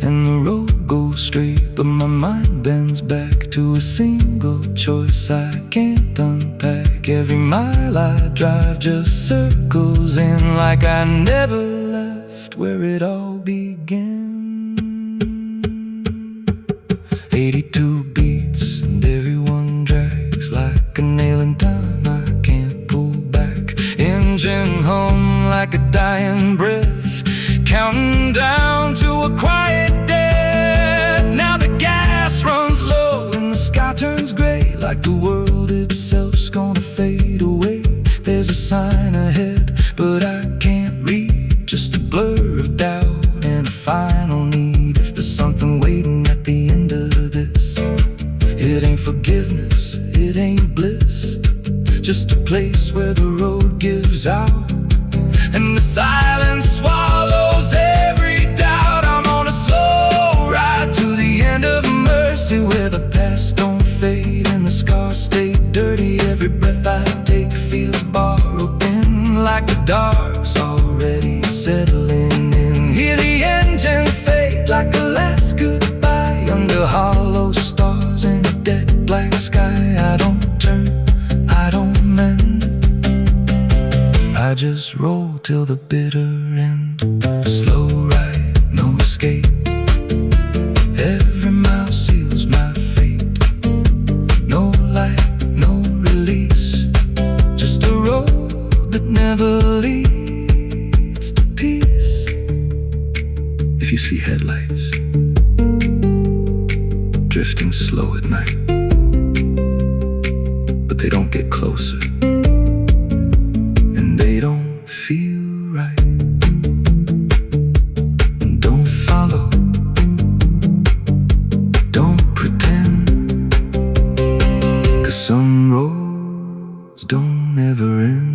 and the road goes straight, but my mind bends back to a single choice I can't unpack. Every mile I drive just circles in, like I never left where it all began. 82 beats and everyone drags like a nail in time I can't pull back. Engine hum like a dying breath, counting down to a quiet death. Now the gas runs low and the sky turns gray, like the world itself's gonna fade away. There's a sign ahead, but I can't read, just a blur of doubt and a final need. If there's something waiting at the end of this, it ain't forgiveness, it ain't bliss,
Silence swallows every doubt. I'm on a slow ride to the end of mercy, where the past don't fade and the scars stay dirty. Every breath I take feels borrowed in, like the dark's already settling in. Hear the engine fade like a last goodbye under hollow stars in a dead black sky. I don't turn, I don't mend, I just roll till the bitter end. Slow ride, no escape. Every mile seals my fate. No light, no release. Just a road that never leads to peace. If you see headlights drifting slow at night, but they don't get closer, and they don't feel right. Don't follow, don't pretend, 'cause some roads don't ever end.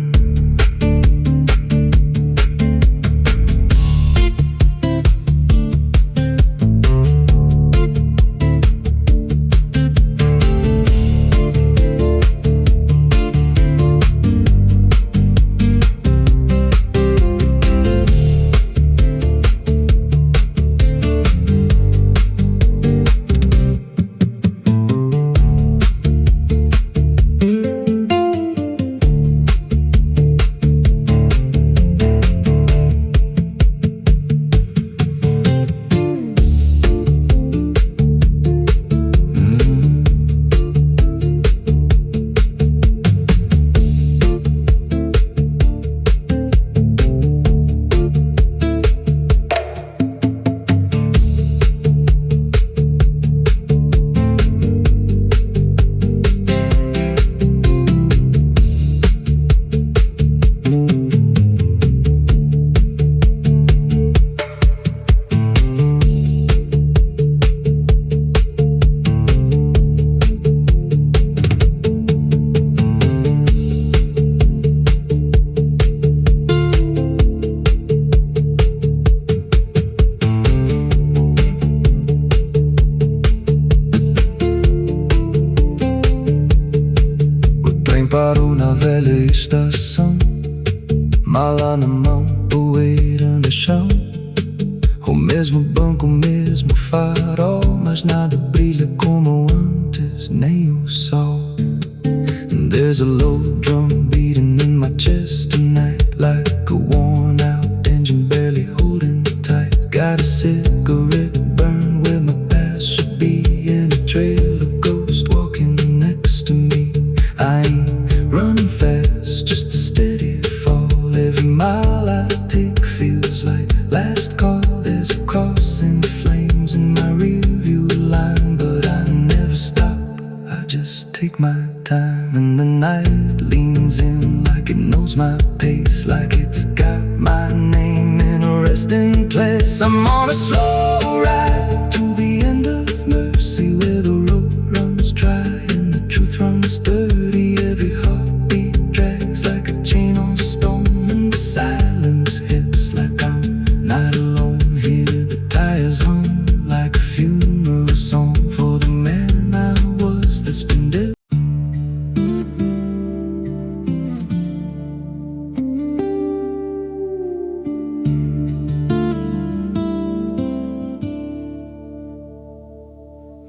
Parou na velha estação, mala na mão, poeira no chão. O mesmo banco, o mesmo farol, mas nada brilha como antes, nem o sol. And there's a low drum beating in my chest tonight, like a worn out engine barely holding tight. Got a cigarette burn where my past should be, and a trail of ghosts walking next to me. I ain't running fast, just a steady fall. Every mile I take feels like last call. There's a cross in flames in my rearview line, but I never stop, I just take my time. And the night leans in like it knows my pace, like it's got my name in a resting place. I'm on a slow ride to the end of mercy, where the road runs dry and the truth runs dirty. Every heartbeat drags like a chain on stone, and the silence hits like I'm not alone. Hear the tires hum like a funeral song for the man I was that's been dead.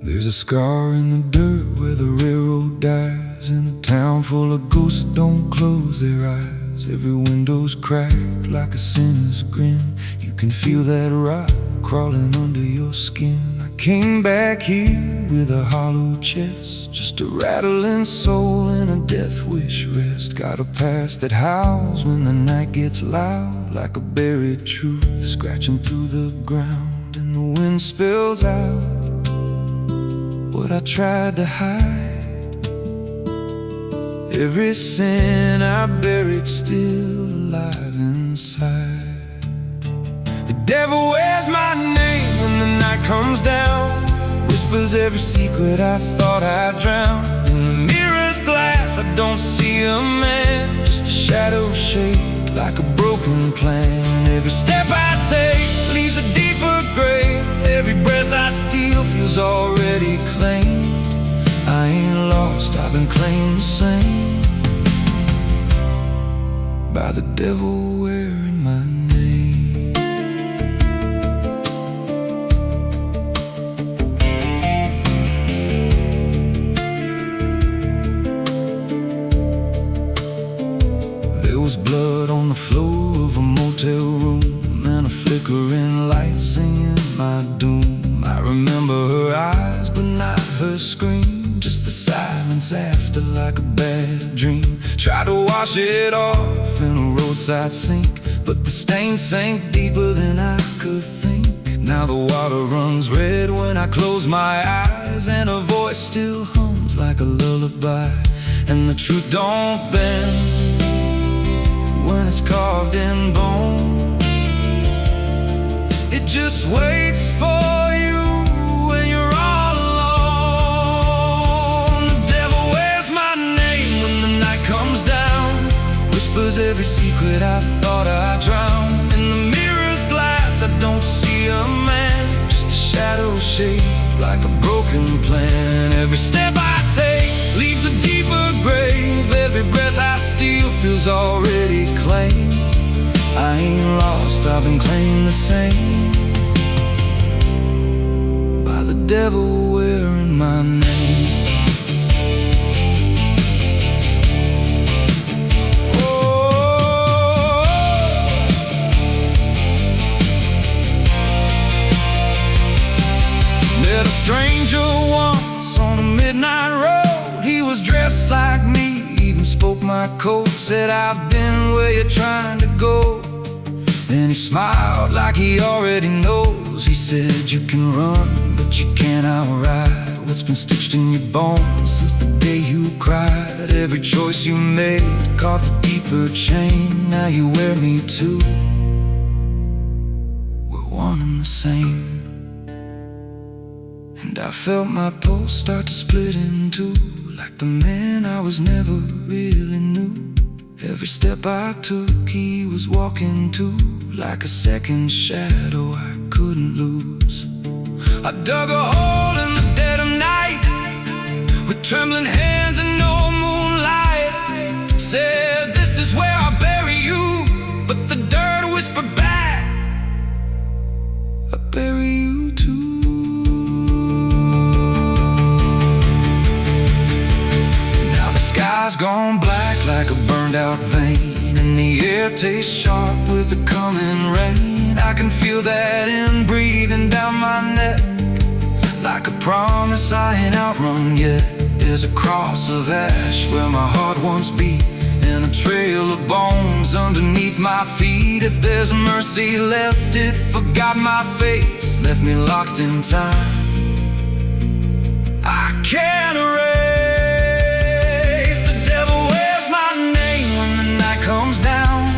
There's a scar in the dirt where the railroad dies, in a town full of ghosts that don't close their eyes. Every window's cracked like a sinner's grin. You can feel that rock crawling under your skin. I came back here with a hollow chest, just a rattling soul in a death wish rest. Got a past that howls when the night gets loud, like a buried truth scratching through the ground. And the wind spills out what I tried to hide. Every sin I buried still alive inside. The devil wears my name when the night comes down, whispers every secret I thought I'd drown. In the mirror's glass I don't see a man, just a shadow shaped like a broken plan. I steal feels already claimed. I ain't lost, I've been claimed the same by the devil wearing my name. There was blood on the floor of a motel room, and a flickering light singing my doom. I remember her eyes, but not her scream, just the silence after, like a bad dream. Tried to wash it off in a roadside sink, but the stain sank deeper than I could think. Now the water runs red when I close my eyes, and her voice still hums like a lullaby. And the truth don't bend when it's carved in bone. It just waits for you when you're all alone. The devil wears my name when the night comes down, whispers every secret I thought I drowned. In the mirror's glass I don't see a man, just a shadow shaped like a broken plan. Every step I take leaves a deeper grave. Every breath I steal feels already claimed. I ain't lost, I've been claimed the same by the devil wearing my name. Oh, met a stranger once on a midnight road. He was dressed like me, even spoke my code. Said, I've been where you're trying to go. Then he smiled like he already knows. He said, you can run, but you can't outride what's been stitched in your bones since the day you cried. Every choice you made carved a deeper chain. Now you wear me too. We're one and the same. And I felt my pulse start to split in two, like the man I was never really knew. Every step I took, he was walking too, like a second shadow I couldn't lose. I dug a hole in the dead of night, with trembling hands and no moonlight. Said, this is where I bury you, but the dirt whispered back, I bury you too. Now the sky's gone black like a burned out vein, and the air tastes sharp with the coming rain. I can feel that in breathing down my neck, like a promise I ain't outrun yet. There's a cross of ash where my heart once beat, and a trail of bones underneath my feet. If there's mercy left, it forgot my face, left me locked in time. I can't erase. The devil wears my name when the night comes down,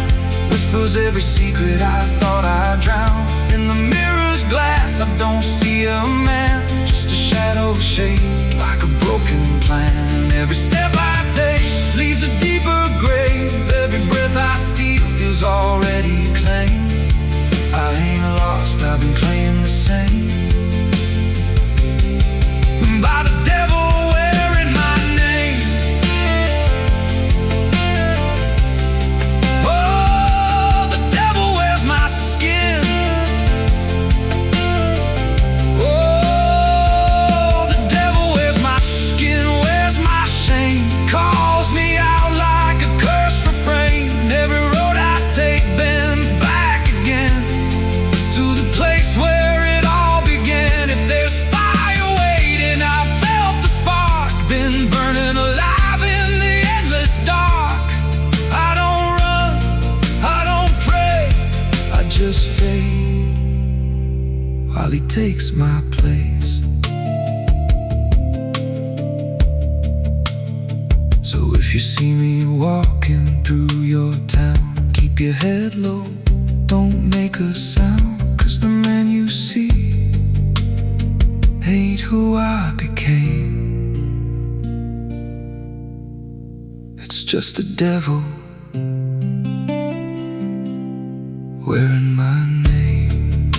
whispers every secret I thought I drowned. In the mirror's glass I don't see a man, just a shadow shaped like a broken plan. Every step I take leaves a deeper grave. Every breath I steal feels already claimed. I ain't lost, I've been claimed the same by the devil wearing my name. Oh, the devil wears my skin. Oh, the devil wears my skin, wears my shame, calls me out like a cursed refrain. Every road I take bends back again to the place where it all began. If there's fire waiting, I felt the spark, been burning alive in the endless dark. I don't run, I don't pray, I just fade while he takes my place. So if you see me walking through your town, keep your head low, don't make a sound, 'cause the man you see ain't who I became. It's just the devil wearing my name.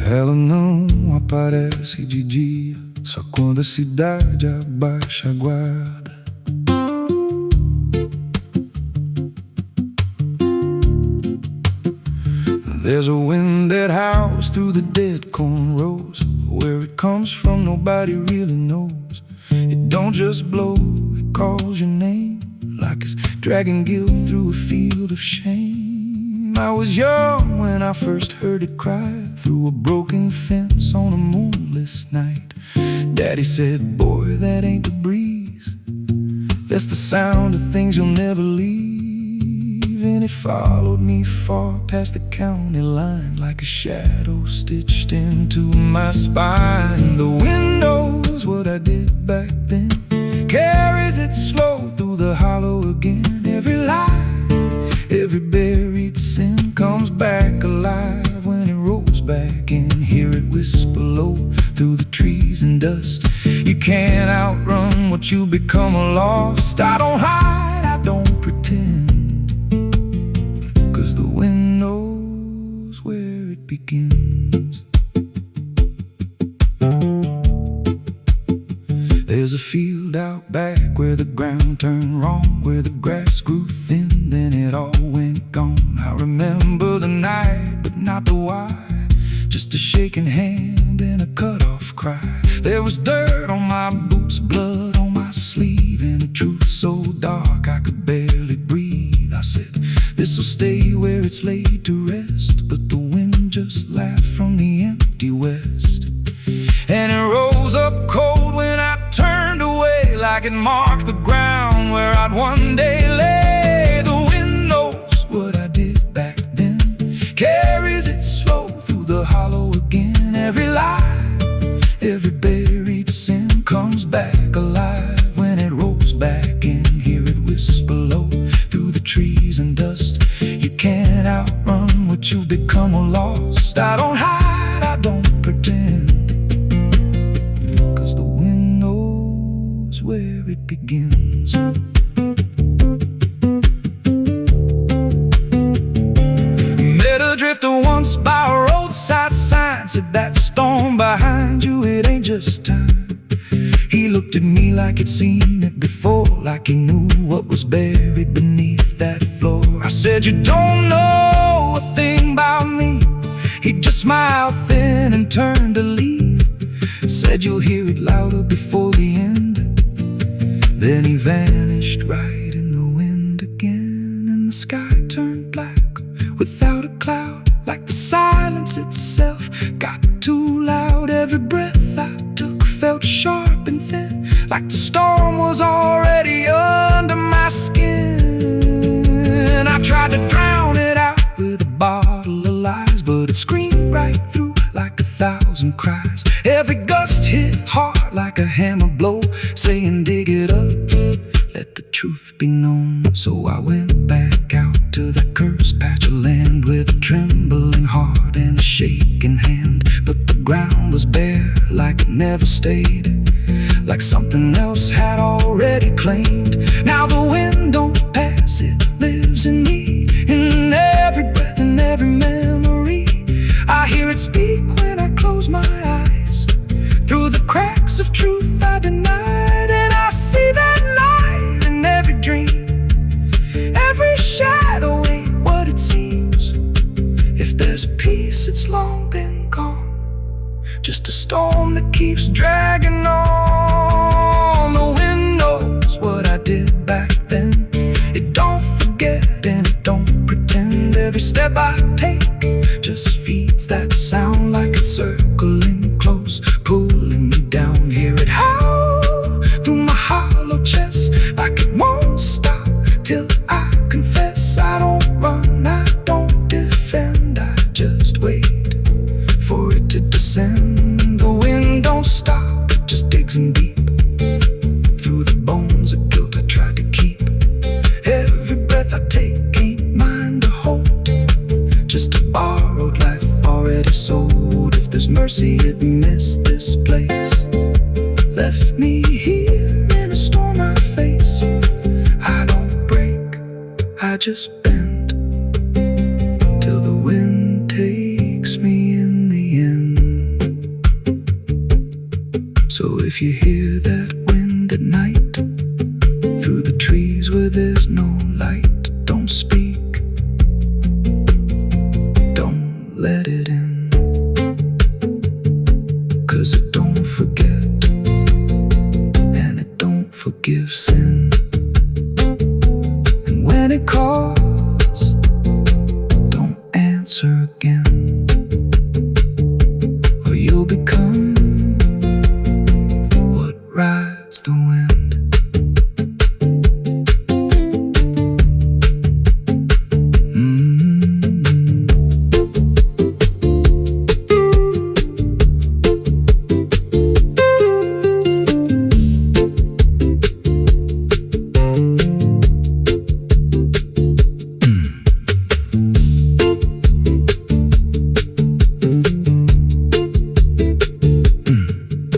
Ela não aparece de dia, só quando a cidade abaixa a guarda. There's a wind that howls through the dead corn rows. Where it comes from nobody really knows. It don't just blow, it calls your name, like it's dragging guilt through a field of shame. I was young when I first heard it cry through a broken fence on a moonless night. Daddy said, boy, that ain't the breeze, that's the sound of things you'll never leave. And it followed me far past the county line, like a shadow stitched into my spine. The wind knows what I did back then, carries it slow through the hollow again. Every lie, every buried sin comes back alive when it rolls back in. Hear it whisper low through the trees and dust. You can't outrun what you become lost. I don't hide, I don't pretend, 'cause the wind knows where it begins. There's a field out back where the ground turned wrong, where the grass grew thin, then it all went gone. I remember the night, but not the why, just a shaking hand and a cut-off cry. There was dirt on my boots, blood on my sleeve, and a truth so dark I could barely breathe. I said, this'll stay where it's laid to rest, but the wind just laughed from the empty west. And it rose up cold when I turned away, like it marked the ground where I'd one day lay. The wind knows what I did back then, carries it slow through the hollow again. Every lie, every buried sin comes back alive when it rolls back in. Hear it whisper low through the trees and dust. You can't outrun what you've become or lost. I don't hide, I don't pretend, 'cause the wind knows where it begins. Met a drifter once by a roadside sign, said that storm behind you, it ain't just time. He looked at me like he'd seen it before, like he knew what was buried beneath that floor. I said, you don't know a thing about me. He just smiled thin and turned to leave. Said, you'll hear it louder before the end. Then he vanished right in the wind again, and the sky turned black without a cloud, like the silence itself got too loud. Every breath I took felt sharp and thin, like the storm was already under my skin. I tried to drown it out with a bottle of lies, but it screamed right through like 1,000 cries. Every gust hit hard like a hammer blow, saying dig it up, let the truth be known. So I went back out to that cursed patch of land with a trembling heart and a shaking hand. But the ground was bare like it never stayed, like something else had already claimed. Now the wind don't pass, it lives in me, in every breath and every memory. I hear it speak when I close my eyes, through the cracks of truth I denied. And I see that light in every dream, every shadow ain't what it seems. If there's peace, it's long been gone, just a storm that keeps dragging on. The wind knows what I did back then. It don't forget and it don't pretend. Every step I take just feeds that sound, like it's circling close, pulling me down. Hear it howl through my hollow chest, like it won't stop till I confess. I don't run, I don't defend, I just wait for it to descend. The wind don't stop, it just digs in deep through the bones of guilt I tried to keep. Every breath I take ain't mine to hold, just a borrowed life already sold. If there's mercy
it missed this place, left me here in a storm I face. I don't break, I just bend, till the wind takes me in the end. So if you hear that wind at night, through the trees where there's no light, don't speak, don't let it in, 'cause it don't forget, and it don't forgive sin. And when it calls, don't answer again, or you'll become what rides the wind.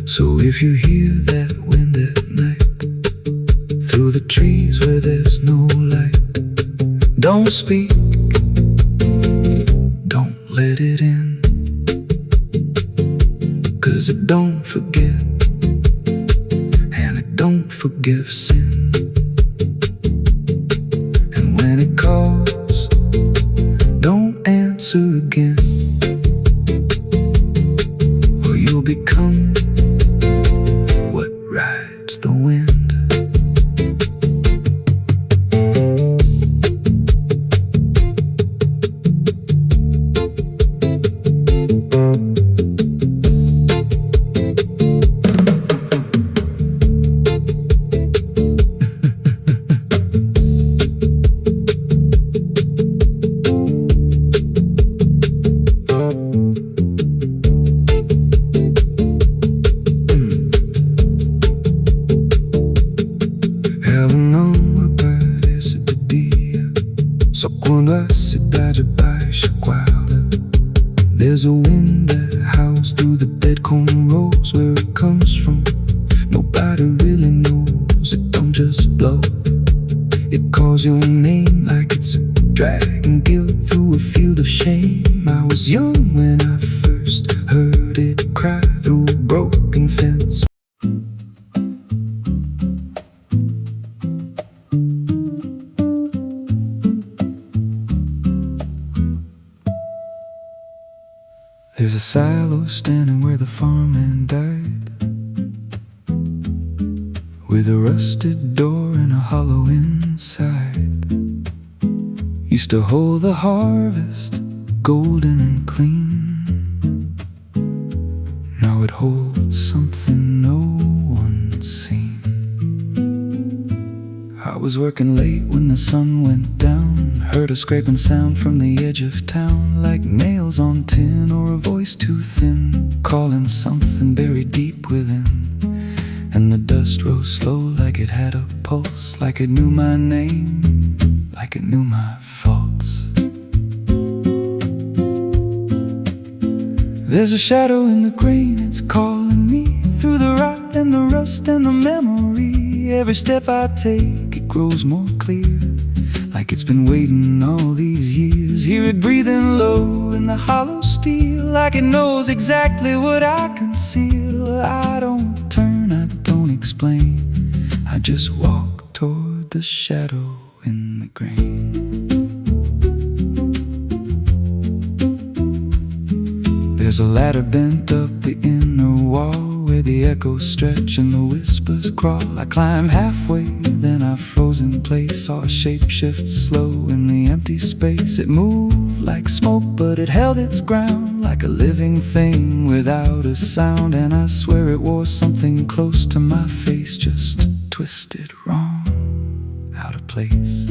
So if you hear that wind at night, through the trees where there's no light, don't speak, don't let it in, 'cause it don't forget, and it don't forgive sin. And when it calls, don't answer again, or you'll become what rides the wind. Só quando a cidade baixa guarda, there's a wind that howls through the dead corn rows. Where it comes from, nobody really knows. It don't just blow, it calls your name like it's dragging guilt through a field of shame. I was young when I first heard it cry through a broken fence. There's a silo standing where the farmhand died, with a rusted door and a hollow inside. Used to hold the harvest, golden and clean. Now it holds something no one's seen. I was working late when the sun went down, heard a scraping sound from the edge of town, like nails on tin or a voice too thin, calling something buried deep within. And the dust rose slow like it had a pulse, like it knew my name, like it knew my faults. There's a shadow in the grain, it's calling me through the rot and the rust and the memory. Every step I take, it grows more clear, like it's been waiting all these years. Hear it breathing low in the hollow steel, like it knows exactly what I conceal. I don't turn, I don't explain, I just walk toward the shadow in the grain. There's a ladder bent up the inner wall, where the echoes stretch and the whispers crawl. I climb halfway, then I froze in place, saw a shape shift slow in the empty space. It moved like smoke, but it held its ground, like a living thing without a sound. And I swear it wore something close to my face, just twisted wrong, out of place.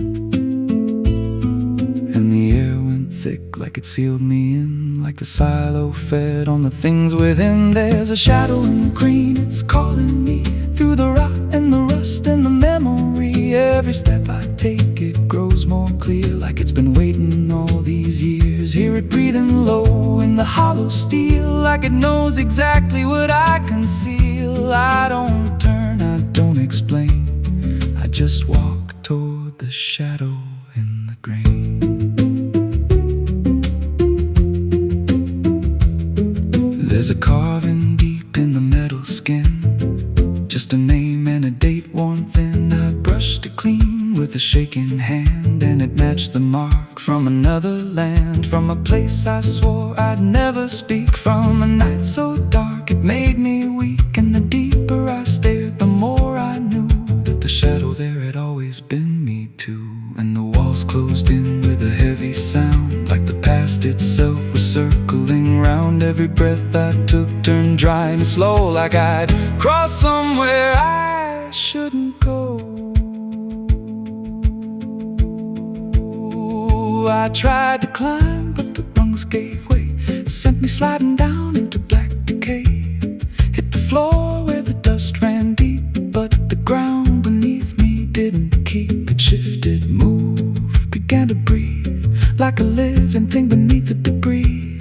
And the air went thick like it sealed me in, like the silo fed on the things within. There's a shadow in the green, it's calling me through the rot and the rust and the memory. Every step I take, it grows more clear, like it's been waiting all these years. Hear it breathing low in the hollow steel, like it knows exactly what I conceal. I don't turn, I don't explain, I just walk toward the shadow in the grain. There's a carving deep in the metal skin, just a name and a date worn thin. I brushed it clean with a shaking hand, and it matched the mark from another land, from a place I swore I'd never speak, from a night so dark it made me weak. And the deeper I stared, the more I knew that the shadow there had always been me too. And the walls closed in with a heavy sound, like the past itself was circling round. Every breath I took turned dry and slow, like I'd crossed somewhere I shouldn't go. I tried to climb, but the rungs gave way, sent me sliding down into black decay. Hit the floor where the dust ran deep, but the ground beneath me didn't keep. It shifted, moved, began to breathe, like a living thing beneath the debris.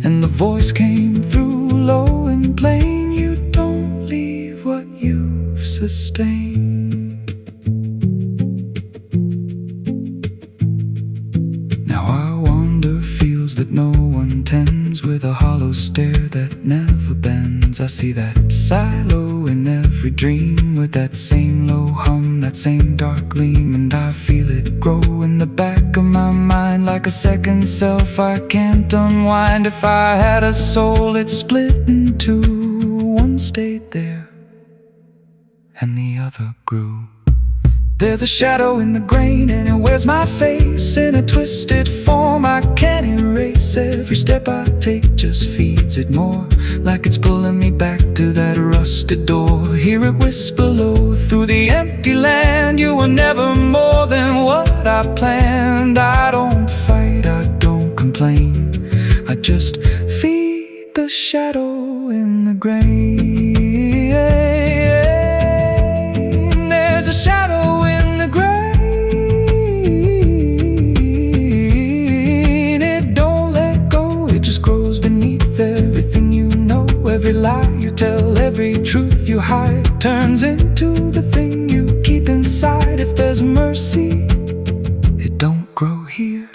And the voice came through low and plain, you don't leave what you've sustained. Now I wander fields that no one tends, with a hollow stare that never bends. I see that silo in every dream, with that same low hum, that same dark gleam. And I feel it grow in the back of my mind, like a second self I can't unwind. If I had a soul, it split in two. One stayed there and the other grew. There's a shadow in the grain, and it wears my face in a twisted form I can't erase. Every step I take just feeds it more, like it's pulling me back to that rusted door. Hear it whisper low through the empty land, you were never more than what I planned. I don't fight, I don't complain, I just feed the shadow in the grain. There's a shadow in the grain, it don't let go, it just grows beneath everything you know. Every lie you tell, every truth you hide, turns into the thing you keep inside. If there's mercy, it don't grow here,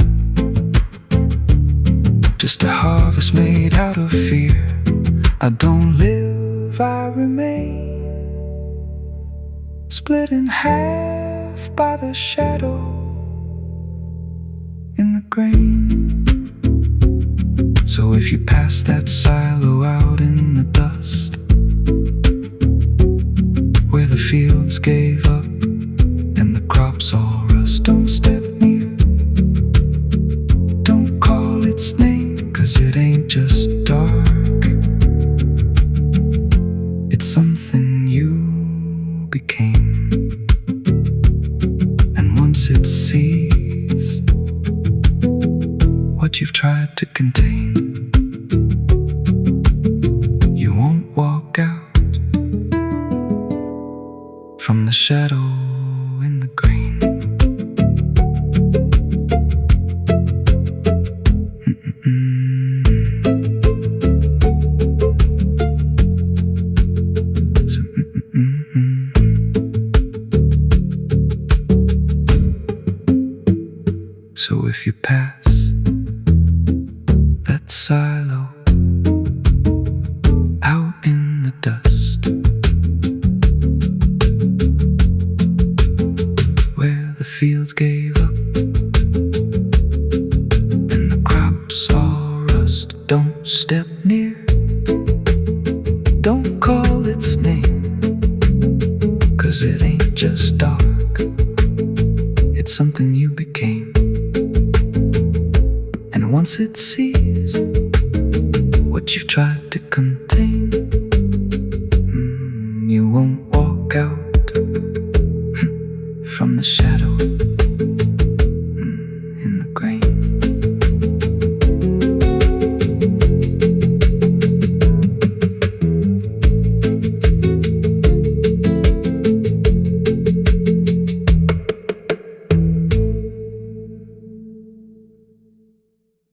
just a harvest made out of fear. I don't live, I remain, split in half by the shadow in the grain. So if you pass that silo out in the dust, where the fields gave up and the crops all rust, don't step near, don't call its name, 'cause it ain't just dark, it's something you became. And once it sees what you've tried to contain, you won't walk out from the shadow in the grain. So if you pass that silo out in the dust, where the fields gave up and the crops all rust, don't step near, don't call its name, 'cause it ain't just dark, it's something you became. And once it sees what you've tried to contain, you won't walk out from the shadow